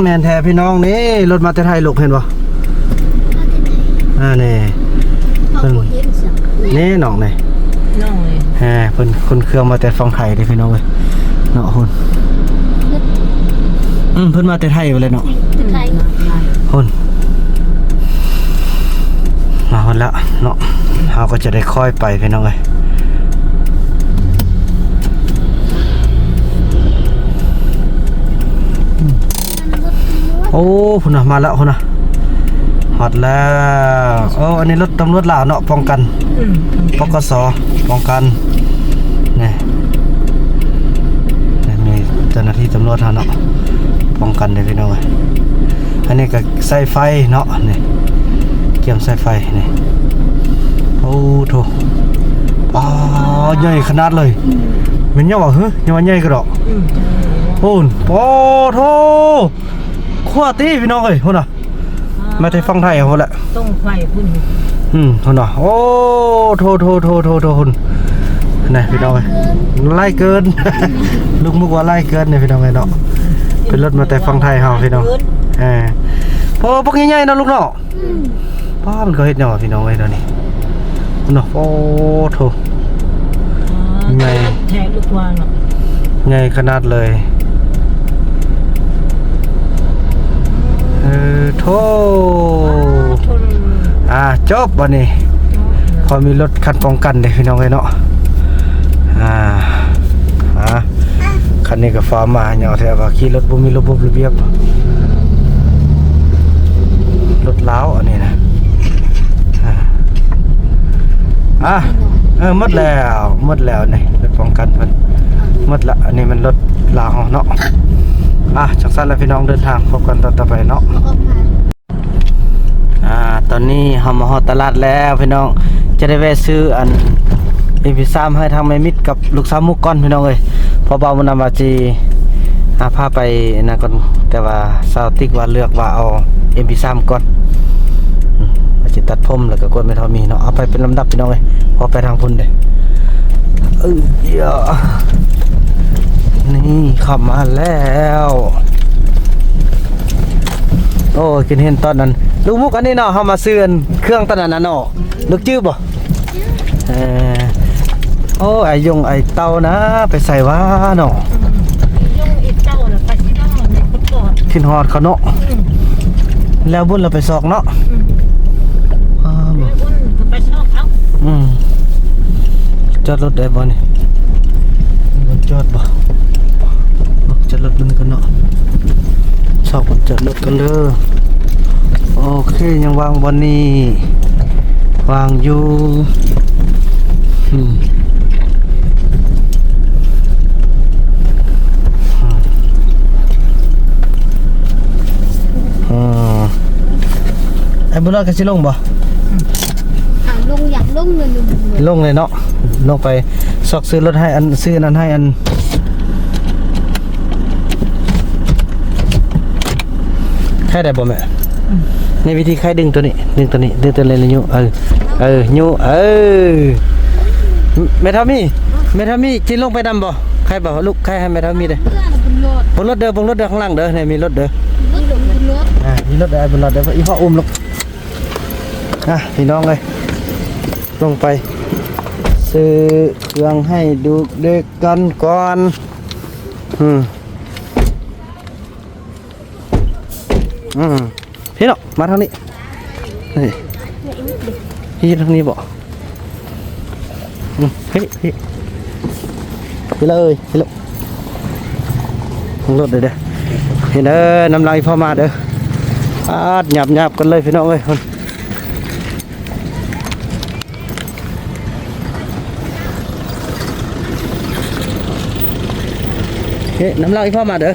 แม่นแท้พี่น้องนี่รถมาแต่ไทยลูกเห็นบ่นี่ เขาบ่เห็นสัก นี่น้องนี่ น้องเลย เพิ่นคนเครื่องมาแต่ฝั่งไทยเด้พี่น้องเอ้ยเนาะหุ่นเพิ่นมาแต่ไทยไปเลยเนาะ ไทย หุ่นมาหุ่นละเนาะเฮาก็จะได้ค่อยไปพี่น้องเอ้ยโอ้พุ่นน่ะมาแล้วพุ่นน่ะฮอดแล้วอันนี้รถตำรวจลาวเนาะป้องกันปกสป้องกันนี่มีเจ้าหน้าที่ตำรวจเนาะป้องกันได้พี่น้องเอ้ยอันนี้ก็สายไฟเนาะนี่เกี่ยมสายไฟนี่โอ้โถใหญ่ขนาดเลยมันยังว่ายังว่าใหญ่กระดอกโอ้โถขั้วตีพี่น้องเอ้ยพุ่นน่ะมาที่ฝั่งไทยพุ่นแหละ ต้องไฟพุ่น พุ่นน่ะโอ้โถหุ่นนี่พี่น้องเอ้ยไล่เกิน ลูกมุกว่าไล่เกินเนี่ยพี่น้องเอ้ยเนาะเป็นรถมาแต่ฝั่งไทยเฮาพี่น้องพอพวกใหญ่ๆเนาะลูกเนาะป้ามันก็เฮ็ดหยังวะพี่น้องเอ้ยเดี๋ยวนี้พุ่นน่ะโอ้โถใหญ่ แทงลูกวางเนาะ ใหญ่ขนาดเลยโถจบวันนี้พอมีรถคันป้องกันเด้พี่น้องเอ้ยเนาะคันนี้ก็ฟ้ามาเหยาแท้ว่าขี่รถบ่มีระบบระเบียบรถล้าวอันนี้นะหมดแล้วนี่รถป้องกันเพิ่นหมดละอันนี้มันรถลาวเนาะจักซั่นแล้วพี่น้องเดินทางพบกันตอนต่อไปเนาะตอนนี้เฮามาฮอดตลาดแล้วพี่น้องจะได้แวะซื้ออันMP3 ให้ทางแม่มิตรกับลูกสาวมุกก่อนพี่น้องเอ้ยพอเบามันนำมาจีพาไปนะก่อนแต่ว่าสาวติ๊กว่าเลือกว่าเอา MP3 ก่อนอาจจะตัดผมแล้วก็กดไม่เท่ามีเนาะเอาไปเป็นลำดับพี่น้องเอ้ยพอไปทางพุ่นเด้นี่ขับมาแล้วโอ้กินเห็นตอนนั้นลูกมุกอันนี้เนาะเฮามาซื้อเครื่องตอนนั้นเนาะลูกจื้อบ่ไอ้ยงไอ้เต้านะไปใส่ว่าเนาะยงอีเจ้าน่ะไปที่น้องในพุทธก่อนขึ้นฮอดเขาเนาะแล้วบุญเราไปซอกเนาะบุญไปชอบเขาจอดรถได้บ่นี่จอดบ่จอดรถมันกันเนาะชอบจอดรถกันเด้อโอเคยังวางบนนี้วางอยู่ไอ้บุญรอดกันสิลงบ่ลงอยากลงเลยลงเลยเนาะลงไปซอกซื้อรถให้อันซื้อนั้นให้อันใครได้บ่แม่ในวิธีใครดึงตัวนี้ดึงตัวเลยยูยูแม่ทามีจินลงไปดำบ่ใครบ่ลูกใครให้แม่ทามีเด้บนรถเด้อข้างล่างเด้อเนี่ยมีรถเด้อมีรถเด้อบนรถเด้ออีพ่ออุ้มลูกพี่น้องเลยลงไปซื้อเครื่องให้ดูเด็กกันก่อนพี่เนาะมาทางนี้พี่ทางนี้บ่พี่เลยรถเด้อเห็นเด้อน้ำลายพ่อมาเด้อหยับกันเลยพี่น้องเอ้ยน้ำลายพ่อมาเด้อ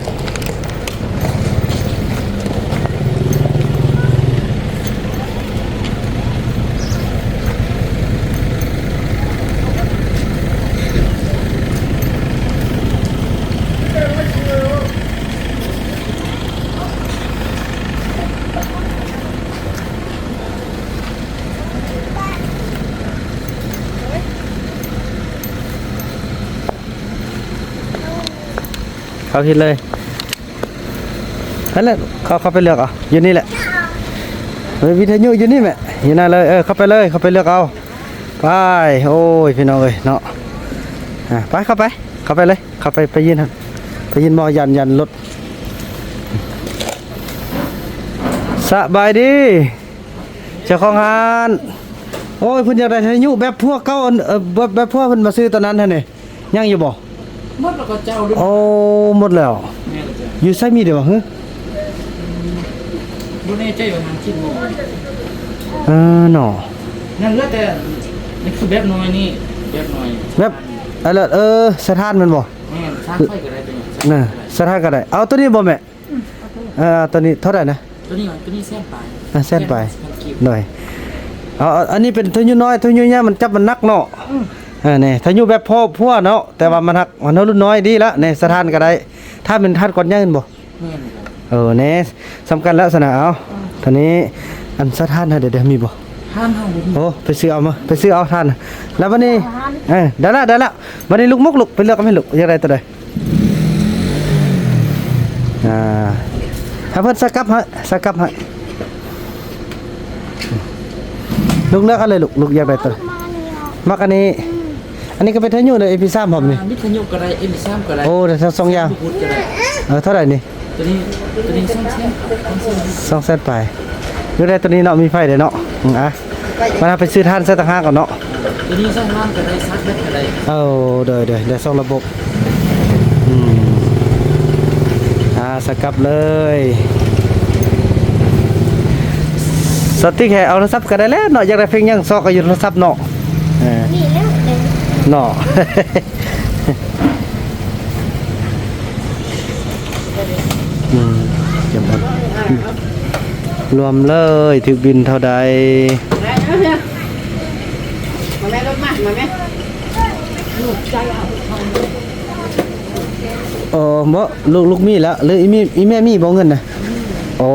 เขาคิดเลยนั่นแหละเขาไปเลือกเอาอยู่นี่แหละวิทยุอยู่นี่แม่อยู่นั่นเลยเข้าไปเลยเข้าไปเลือกเอาไปโอ้ยพี่น้องเอ้ยเนาะไปเข้าไปเลยเข้าไปยืนไปยืนมอยันรถสบายดีเจ้าของร้านโอ้ยเพิ่นอยากได้วิทยุแบบพวกเก่าแบบพวกเพิ่นมาซื้อตอนนั้นท่านนี่ยังอยู่บ่หมดแล้วก็เจ้าด้วย โอ้หมดแล้วอยู่ไสมีเด้อฮะบ่แน่ใจว่ามันคิดบ่เนาะนั่นเหลือแต่นี่คือแบบน้อยนี่แบบน้อยแบบอะไรสถานมันบ่แม่นสร้างไฟก็ได้เป็นน่ะสถานก็ได้เอาตัวนี้บ่แม่ตัวนี้เท่าไหร่นะตัวนี้แสนปลายแสนปลายหน่อยเอาอันนี้เป็นทุยุน้อยทุยุใหญ่มันจับมันนักเนาะนี่ทุยุแบบพ่อพัวเนาะแต่ว่ามันหักมันรุ่นน้อยดีละในสถานก็ได้ถ้าเป็นท่านก่อนยังบ่แน่สำคัญแล้วสนะเอาตอนนี้อันสถานเดี๋ยวมีบ่ท่านเฮาโอ้ไปซื้อเอาท่านแล้ววันนี้ได้ละวันนี้ลูกมุกลูกไปเลือกกันให้ลูกอยากได้ตัวใดถ้าเพิ่นสกับให้ลูกเลือกอะไรลูกอยากได้ตัวมักอันนี้ก็เป็นทะยุเลย MP3 ผมนี่มีทะยุก็ได้ MP3 ก็ได้โอ้แต่2อย่างเท่าไหร่นี่ตัวนี้2แสนไปอยู่ได้ตัวนี้เนาะมีไฟเด้เนาะมาไปซื้อท่านซะต่างหากก่อนเนาะตัวนี้ใช้น้ำก็ได้ซักก็ได้เดี๋ยวส่งระบบสกับเลยสติ๊กให้เอาโทรศัพท์ก็ได้แล้วเนาะอยากได้เพลงยังซอกก็อยู่โทรศัพท์เนาะนี่แล้วเนาะจำเป็นรวมเลยถึงบินเท่าใดมาแม่รถมาแม่ลูกใจเอาบ่ลูกมีแล้วหรืออีแม่มีบ่เงินน่ะโอ้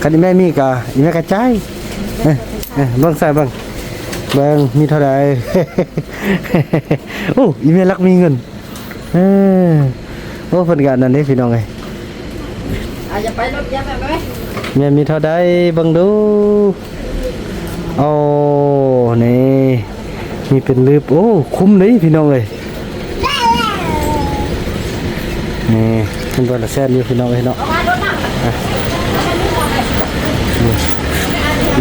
คันอีแม่มีก็อีแม่กระจายเบิ่งใส่เบิ่งมีเท่าใดโอ้อีแม่รักมีเงินโอ้เพิ่นก็นั่นเด้พี่น้องเอ้ยอย่าไปรถยับไปแม่มีเท่าใดเบิ่งดูโอ้นี่มีเป็นลืบโอ้คุ้มเลยพี่น้องเอ้ยนี่เป็นตัวละแสนอยู่พี่น้องเอ้ยเนาะ100,000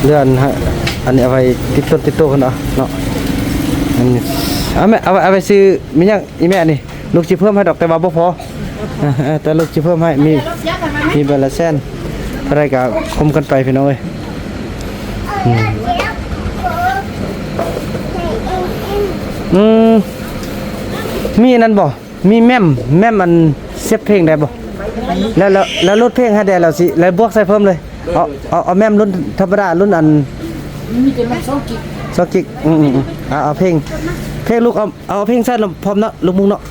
เลื่อนฮะอันนี้เอาไปติดโต๊ะกันเนาะอันนี้แม่เอาไปซื้อมียังอีแม่นี่ลูกสิเพิ่มให้ดอกแต่ว่าบ่พอแต่ลูกสิเพิ่มให้มีเบลละแสนเท่าไรก็คมกันไปพี่น้องเอ้ยมีนั่นบ่มีแม่มอันเสียบเพลงได้บ่แล้วลดเพลงให้ได้แล้วสิแล้วบวกใส่เพิ่มเลยเอาแม่มรุ่นธรรมดารุ่นอันมีแต่มัน2 กิกเอาเพลงลูกเอาเพลงสั้นพร้อมเนาะลูกมุงเนาะ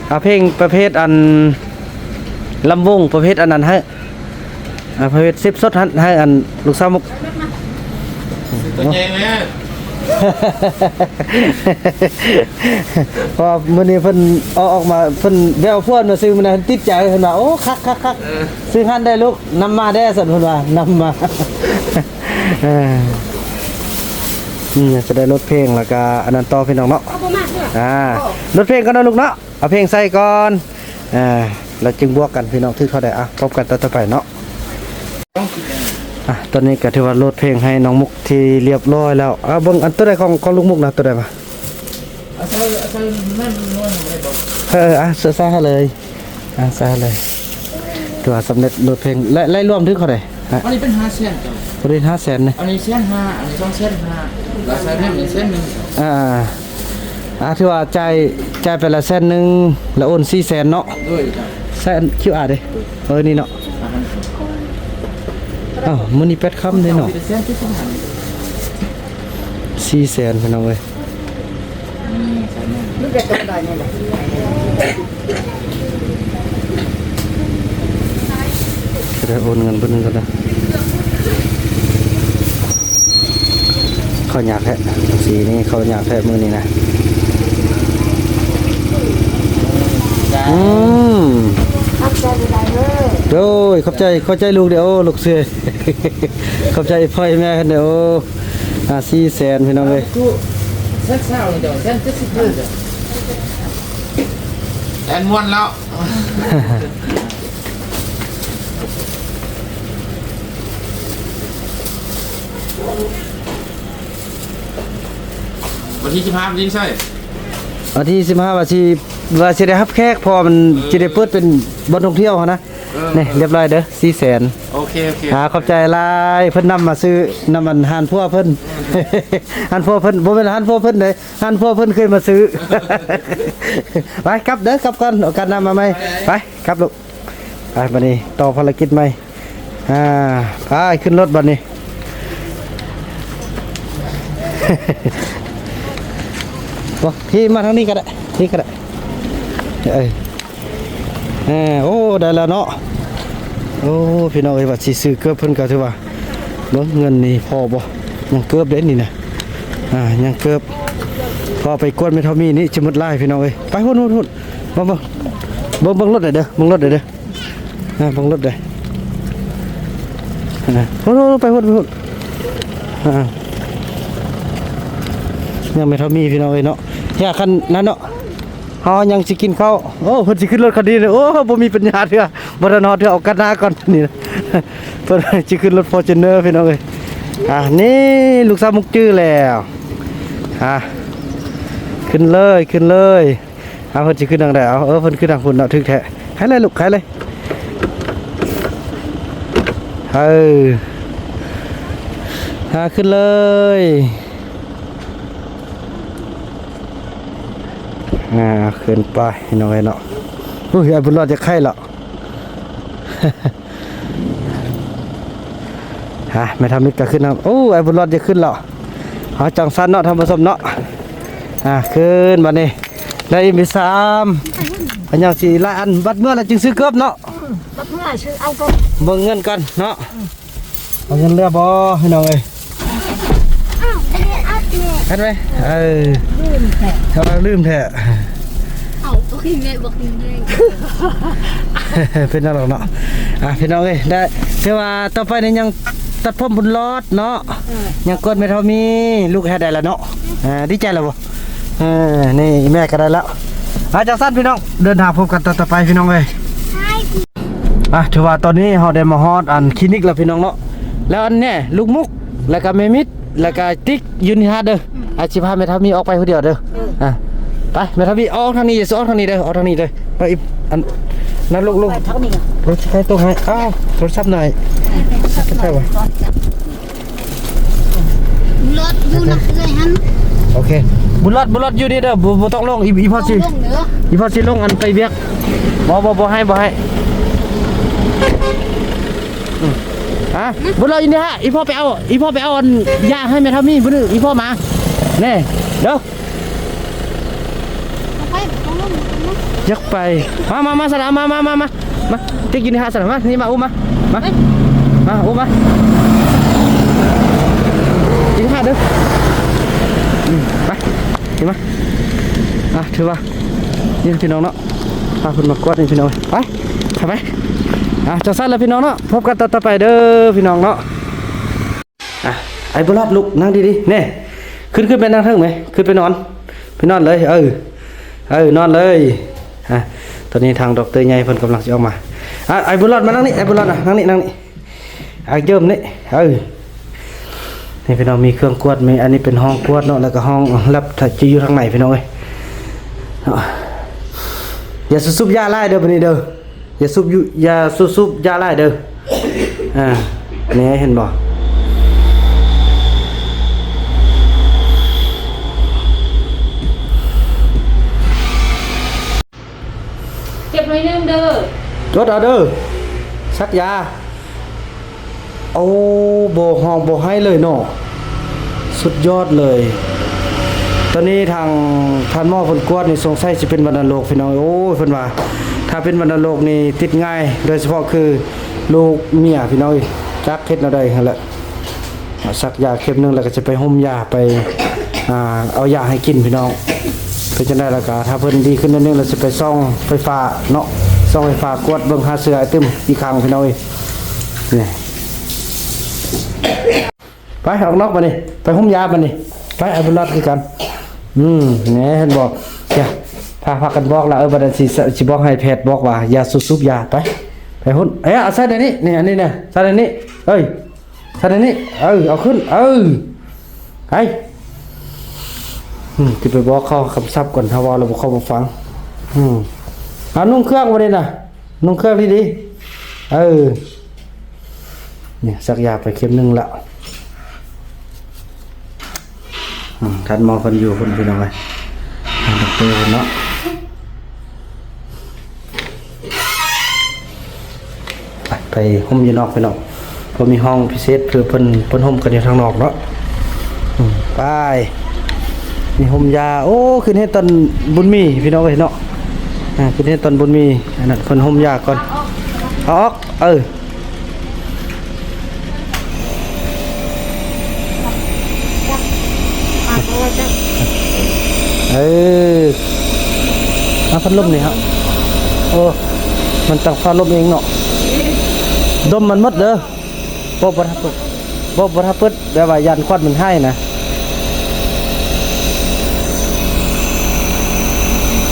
เอาเพลงประเภทอันลำวงประเภทอันนั้นให้ประเภท10 สดให้อันลูกสาวมุกตัวใหญ่แม่พอมื้อนี้เพิ่นออกมาเพิ่นแววพวนมาซื้อมันติดใจเพิ่นว่าโอ้คักซื้อหันได้ลูกนำมาได้สั่นเพิ่นว่านำมาจะได้ลดเพลงแล้วก็อันนั้นต่อพี่น้องเนาะลดเพลงก่อนนะลูกเนาะเอาเพลงใส่ก่อนแล้วจึงบวกกันพี่น้องถือเข้าได้พบกันต่อไปเนาะตอนนี้ก็ถือว่าลดเพลงให้น้องมุกที่เรียบร้อยแล้วเบิ่งอันตัวใดของลูกมุกนะตัวใดมาใส่ให้เลยใส่ให้เลยตัวสำเร็จลดเพลงไล่รวมถึงเข้าได้อันนี้เป็น5 แสนจ้ะตัวนี้5 แสนนะอันนี้1.5 แสนอันนี้2 แสน 5แล้วใส่ให้1 แสน 1ถือว่าจ่ายไปละ1 แสน 1แล้วโอน4 แสนเนาะใส่ QR เด้นี่เนาะมื้อนี้8 ค่ำเด้เนาะ4 แสนพี่น้องเอ้ยนี่จะต้องได้นี่แหละจะได้โอนเงินเพิ่นกันนะ เขาอยากแท้สีนี้เขาอยากแท้มือนี้นะขับใจไปได้เลย โอ้ยขอบใจลูกเดี๋ยวลูกเสือ ขอบใจพ่อแม่เดี๋ยว400,000พี่น้องเอ้ย เส้นเศร้าเดี๋ยวเส้น70เดือนแอนมวนแล้ววันที่15จริงใช่วันที่15ว่าสิได้รับแขกพอมันสิได้เปิดเป็นบ่อนท่องเที่ยวหั่นนะนี่เรียบร้อยเด้อ400,000โอเคขอบใจหลายเพิ่นนำมาซื้อน้ำมันหานพัวเพิ่น หานพัวเพิ่นบ่แม่นหานพัวเพิ่นเด้หานพัวเพิ่นเคยมาซื้อ ไปกลับเด้อกลับก่อนเอากันน้ำมาใหม่ไปกลับลูกไปบัดนี้ต่อภารกิจใหม่ไปขึ้นรถบัดนี้ บ่ที่มาทางนี้ก็ได้นี่ก็ได้โอ้ได้แล้วเนาะโอ้พี่น้องเอ้ยว่าสิซื้อเกือบเพิ่นก็ถือว่าเบิ่งเงินนี่พอบ่ยังเกือบเด้นี่นะยังเกือบพอไปกวนไม่เท่ามีนี่จะหมดลายพี่น้องเอ้ยไปหุ่นเบิ่งรถได้เด้อเบิ่งรถได้เด้อเบิ่งรถได้หุ่นไปหุ่นยังไม่เท่ามีพี่น้องเอ้ยเนาะอยากคันนั้นเนาะเฮายังสิกินข้าวโอ้เพิ่นสิขึ้นรถคันนี้เลยโอ้บ่มีปัญญาเด้อบ่ทันฮอดเด้อเอากันหน้าก่อนนี่นะ เพิ่นสิขึ้นรถ Fortuner พี่น้องเอ้ยนี่ลูกสาวมุกจื้อแล้วขึ้นเลยเพิ่นสิขึ้นทางใดเอาเพิ่นขึ้นทางพุ่นเนาะถึกแท้ให้เลยลูกให้เลยขึ้นเลยขึ้นไปหน่อยเนาะอุ้ยไอ้บุญรอดจะไข้หรอ ไม่ทำมิดก็ขึ้นนะโอ้ไอ้บุญรอดจะขึ้นหรอเอาจังสันเนาะทำผสมเนาะขึ้นมานี่ได้มี3อันยังสี่ละอันบัดเมื่อไรจึงซื้อเกือบเนาะบัดเมื่อซื้อเอาก็เบิ่งเงินกันเนาะเอาเงินเรือบ่ให้น้องเอ้ยเห็นไหมลืมแท้บอกกินเลยเป็นอะไรเนาะพี่น้องเอ้ยได้เชื่อว่าต่อไปนี่ยังตัดผมบุญรอดเนาะยังกดไม่เท่ามีลูกแค่ได้แล้วเนาะดีใจแล้วบ่นี่แม่ก็ได้แล้วจากสั้นพี่น้องเดินทางพบกันต่อไปพี่น้องเอ้ยถือว่าตอนนี้เราได้มาฮอดอันคลินิกแล้วพี่น้องเนาะแล้วอันนี้ลูกมุกแล้วก็เมมิดแล้วก็ติ๊กยูนิฮาเด้ออาชีพพาแม่ทัพมีออกไปคนเดียวเด้อไปแม่ทัพมีออกทางนี้ออกทางนี้เด้อออกทางนี้เลยไปอันนั่นลูกรถใช้ตรงให้โทรศัพท์หน่อยใช่ป่ะรถอยู่นักเลยฮันโอเคบุญรอดอยู่นี่เด้อบ่ต้องลงอีพอสิลงอันไปเบียกบ่ให้บุญรอดอยู่นี่ฮะอีพ่อไปเอาอันยาให้แม่ทัพมีบุญอีพ่อมาแน่เด้อยักไปมาสนามมาที่กินหาสนามนี่มาอุ้มมาอุ้มมากินข้าวเด้อไปกินมาถือว่านี่พี่น้องเนาะพาคุณมากวาดนี่พี่น้องไปจังสั้นแล้วพี่น้องเนาะพบกันต่อไปเด้อพี่น้องเนาะไอ้บุญรอดลุกนั่งดีๆเนี่ยขึ้นไปนั่งเถิงไหมขึ้นไปนอนเลยนอนเลยตอนนี้ทางดร.ใหญ่เพิ่นกำลังจะออกมาไอ้บุญรอดมานั่งนี่ไอ้บุญรอดนั่งนี่เยิ่มนี่นี่พี่น้องมีเครื่องกวดมีอันนี้เป็นห้องกวดเนาะแล้วก็ห้องรับจะอยู่ทางไหนพี่น้องเอ้ยอย่าสูบยาไล่เด้อบัดนี้เด้ออย่าสูบยาไล่เด้อนี่เห็นบ่เก็บไว้นึงเด้อจดเอาเด้อซักยาโอ้บ่ห้องบ่ให้เลยเนาะสุดยอดเลยตอนนี้ทางท่านหมอเพิ่นกวดนี่สงสัยสิเป็นวัณโรคพี่น้องโอ้ยเพิ่นว่าถ้าเป็นวัณโรคนี่ติดง่ายโดยเฉพาะคือลูกเมียพี่น้องจักเฮ็ดเอาได้หั่นแหละ สักยาเข็มหนึงแล้วก็จะไปห่มยาไปเอายาให้กินพี่น้องเป็นจังได๋ล่ะก็ถ้าเพิ่นดีขึ้นนิดนึงเราจะไปซ่องไฟฟ้าเนาะซ่องไฟฟ้ากวดเบิ่งหาเสือไอติมอีกครั้งพี่น้องเอ้ยนี่ไปออกนอกมานี่ไปห่มยามานี่ไปเอาบุญรอดคือกันแหน่เห็นบอกจ้ะพากันบอกแล้วบัดนั้นสิบอกให้แพทย์บอกว่าอย่าสูบยาไปหุ่นเอาใส่ในนี้นี่อันนี้เนี่ยใส่ในนี้เอ้ยใส่ในนี้เอาขึ้นไปที่ไปบอกเขาคำศัพท์ก่อนถ้าว่าเราบ่เข้ามาฟังเอานุ่งเครื่องมาดิน่ะนุ่งเครื่องดีเนี่ยสักยาไปเข็มนึงละท่านหมอคนอยู่คนพี่น้องไงดอกเตอร์เนาะไปห่มอยู่นอกไปนอกเพราะมีห้องพิเศษเพื่อเพิ่นห่มกันอยู่ทางนอกเนาะไปมีห่มยาโอ้ขึ้นให้ต้นบุญมีพี่น้องเอ้ยเนาะขึ้นให้ต้นบุญมีอันนั้นเพิ่นห่มยาก่อนออกเอาพัดลมนี่ครับโอ้มันตั้งพัดลมเองเนาะดมมันหมดเด้อบ่ทับเปิดแบบว่ายันควันมันให้นะ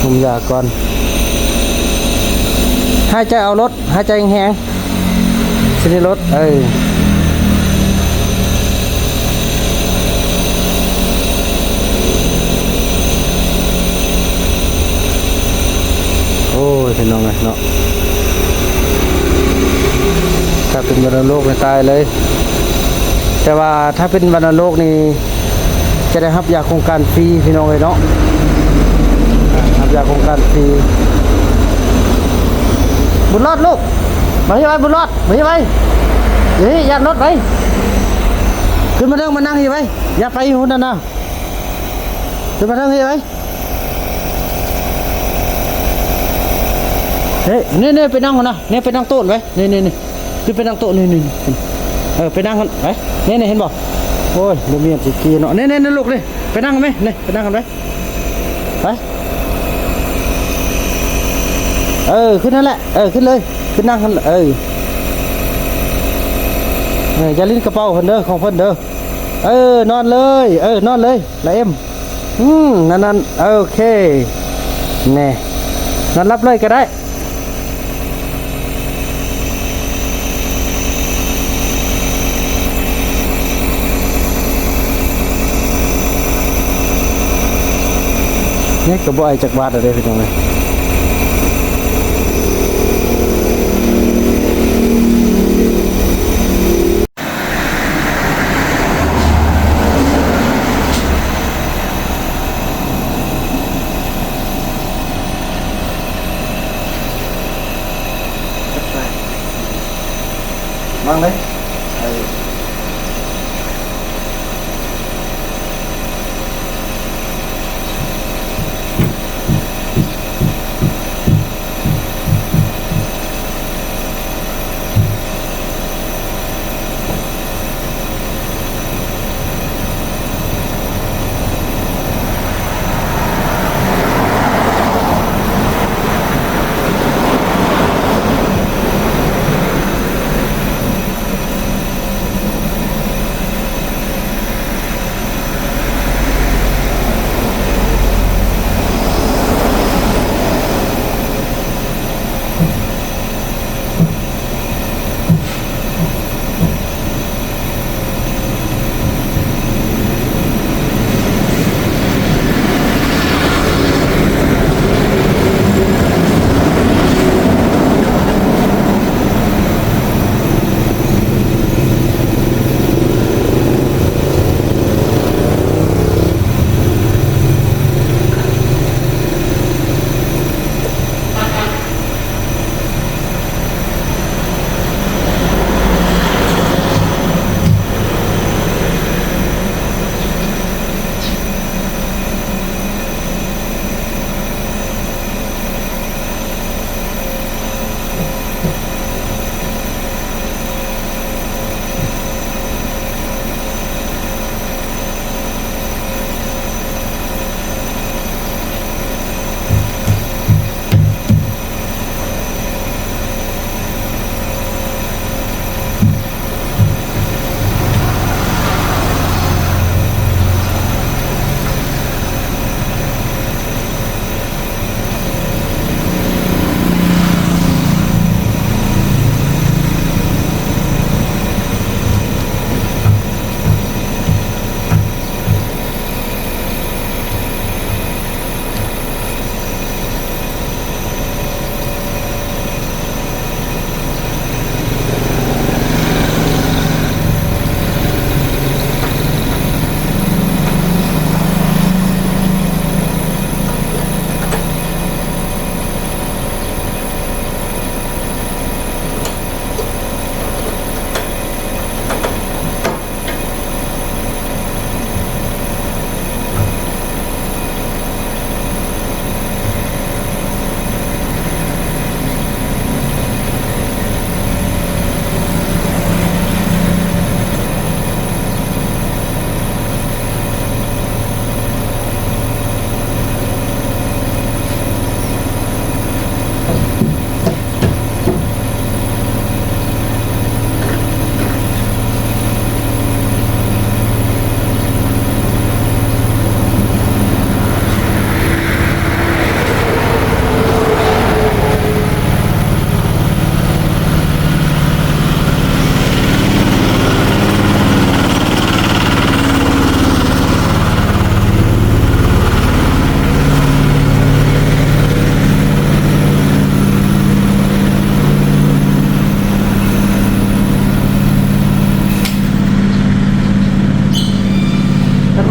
ผมยาก่อนหายใจเอารถหายใจแห้งๆสิได้รถโอ้ยพี่น้องไงเนาะถ้าเป็นวัณโรคเนี่ยตายเลยแต่ว่าถ้าเป็นวัณโรคนี่จะได้รับยาโครงการฟรีพี่น้องเลยเนาะรับยาโครงการฟรีบุญรอดลูกมาที่ไหนบุญรอดมาที่ไหนยัดรถไปขึ้นมาเรื่องมานั่งที่ไหนอย่าไปหุ่นนั่นนะขึ้นมาเรื่องที่ไหนนี่ไปนั่งกันนะนี่ไปนั่งโต๊ะไว้นี่คือไปนั่งโต๊ะนี่ไปนั่งกันไปนี่เห็นบ่โอ้ยลูกเมียสิกีเนาะนี่ลูกนี่ไปนั่งกันไหมนี่ไปนั่งกันไว้ไปขึ้นนั่นแหละขึ้นเลยขึ้นนั่งกันอย่าลิ้นกระเป๋าเพิ่นเด้อของเพิ่นเด้อนอนเลยนอนเลยละเอ็มนั่นโอเคแน่นอนรับเลยก็ได้นี่ก็บ่ไอจากบาทอะไรพี่น้องเลยวางเลย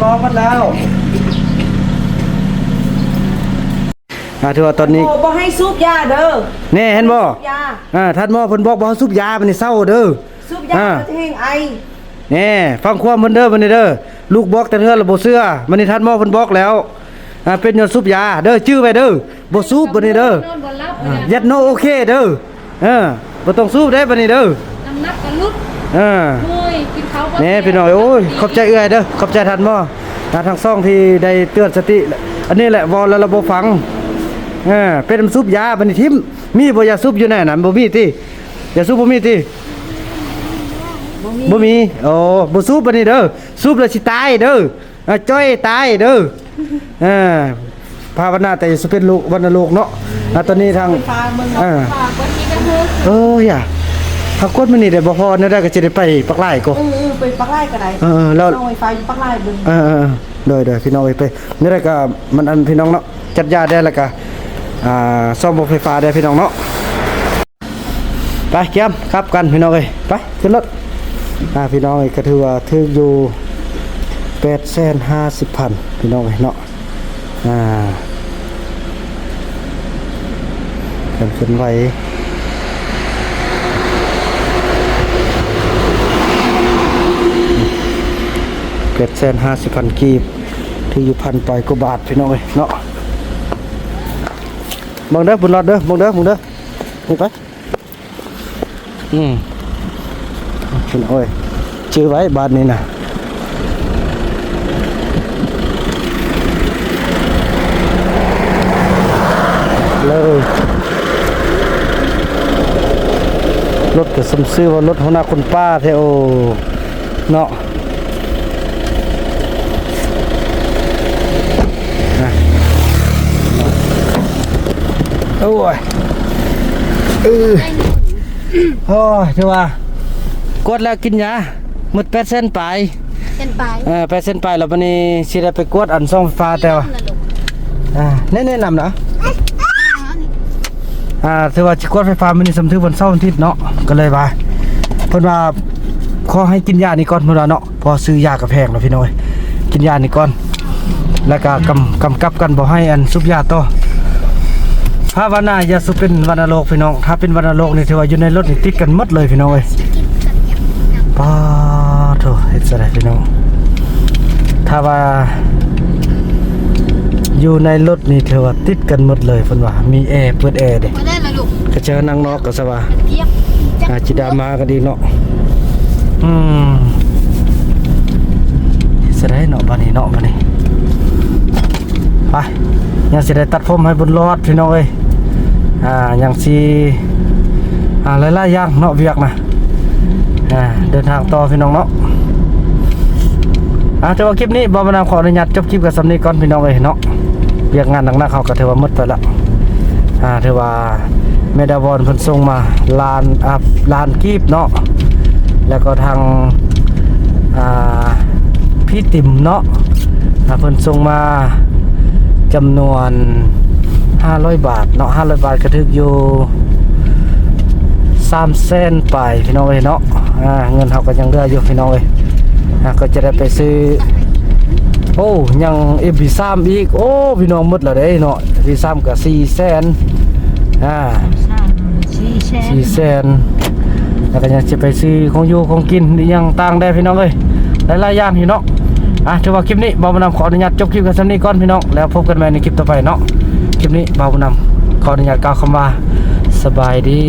มอหมดแล้วถือว่าตอนนี้ โอ้บ่ให้สูบยาเด้อ แน่เห็นบ่ ยา ท่านหมอเพิ่นบอกบ่ให้สูบยาบัดนี้เศร้าเด้อ สูบยาจะแห้งไอ แน่ฟังความเพิ่นเด้อบัดนี้เด้อลูกบอกแต่เทื่อละบ่เชื่อบัดนี้ท่านหมอเพิ่นบอกแล้วเป็นยอดสูบยาเด้อชื่อไว้เด้อบ่สูบบัดนี้เด้อยัดโนโอเคเด้อบ่ต้องสูบได้บัดนี้เด้อ น้ำหนักก็ลุด เออ โอ้ยกินข้าวบ่ แน่พี่น้อยโอ้ยขอบใจเอื้อยเด้อขอบใจท่านหมอทางซ่องที่ได้เตือนสติอันนี้แหละวอลแล้วเราบ่ฟังเป็นน้ำซุปยาบัดนี้ทิมมีบ่ยาซุปอยู่ไหนน่ะบ่มีติยาซุปบ่มีติบ่มีโอ้บ่ซุปบัดนี้เด้อซุปแล้วสิตายเด้อจ้อยตายเด้อภาวนาแต่สิเป็นโรควัณโรคเนาะตอนนี้ทางอย่าถ้ากดมื้อนี้ได้บ่พอเนาะได้ก็สิได้ไปปักไล่ก็ไปปักไล่ก็ได้ แล้ว เอาไวไฟปักไล่เบิ่ง โดยพี่น้องไปนี่ได้ก็มันอันพี่น้องเนาะจัดยาได้แล้วก็ซ่อมบ่ไฟฟ้าได้พี่น้องเนาะไปเกียมครับกันพี่น้องเอ้ยไปขึ้นรถพี่น้องเอ้ยก็ถือว่าถึกอยู่ 850,000 พี่น้องเอ้ยเนาะขึ้นไว้850,000 กีบที่อยู่พันปลายกว่าบาทพี่น้องเอ้ยเนาะมองเด้อบุญรอดเด้อมองเด้อนี่ไปพี่น้องเอ้ยชื่อไว้บาทนี้นะเลยรถก็สมชื่อว่ารถหัวหน้าคนป้าแท้โอเนาะโอ้ยโอ้ยเจ้าว่ากดแล้วกินยาหมด8% ไป เป็นไป 8% ไปแล้ววันนี้สิได้ไปกดอันซ่อมไฟฟ้าแต่ว่าแนะนำนะถือว่าสิกดไฟฟ้ามันนี่สำทึกวันเสาร์วันอาทิตย์เนาะก็เลยว่าเพิ่นว่าขอให้กินยานี่ก่อนเพิ่นว่าเนาะพอซื้อยาก็แพงแล้วพี่น้อยกินยานี่ก่อนแล้วก็กำกับกันบ่ให้อันซุบยาต่อภาวนาอย่าสุเป็นวัณโรคพี่น้องถ้าเป็นวัณโรคนี่ถือว่าอยู่ในรถนี่ติดกันหมดเลยพี่น้องเอ้ยป้าโธ่เฮ็ดซะได้พี่น้องถ้าว่าอยู่ในรถนี่ถือว่าติดกันหมดเลยเพิ่นว่ามีแอร์เปิดแอร์เด้ บ่ได้ละลูก ก็เจอนั่งนอกก็ซะว่า เทียบ จิดามาก็ดีเนาะสิได้เนาะบัดนี้เนาะบัดนี้ไปยังสิได้ตัดผมให้บุญรอดพี่น้องเอ้ยยังสิหลายๆอย่างเนาะเวียกนะเดินทางต่อพี่น้องเนาะแต่ว่าคลิปนี้บ่มานำขออนุญาตจบคลิปกับสำนีก่อนพี่น้องเอ้ยเนาะเวียกงานหนักๆเขาก็ถือว่าหมดไปละถือว่าเมดาวอนเพิ่นส่งมาลานกีบเนาะแล้วก็ทางพี่ติ๋มเนาะเพิ่นส่งมาจำนวน500 บาทเนาะ500 บาทก็ถึกอยู่300,000ไปพี่น้องเอ้ยเนาะเงินเฮาก็ยังเหลืออยู่พี่น้องเอ้ยก็จะได้ไปซื้อโอ้ยัง MP3 อีกโอ้พี่น้องหมดแล้วเด้เนาะ MP3 ก็400,000 400,000แล้วก็ยังจะไปซื้อของอยู่ของกินนี่ยังต่างได้พี่น้องเอ้ยหลายๆอย่างพี่น้องถือว่าคลิปนี้บ่าวบุญนำขออนุญาตจบคลิปกันสำนี้ก่อนพี่น้องแล้วพบกันใหม่ในคลิปต่อไปเนาะคลิปนี้บ่าวบุญนำขออนุญาตกล่าวคำว่าสบายดี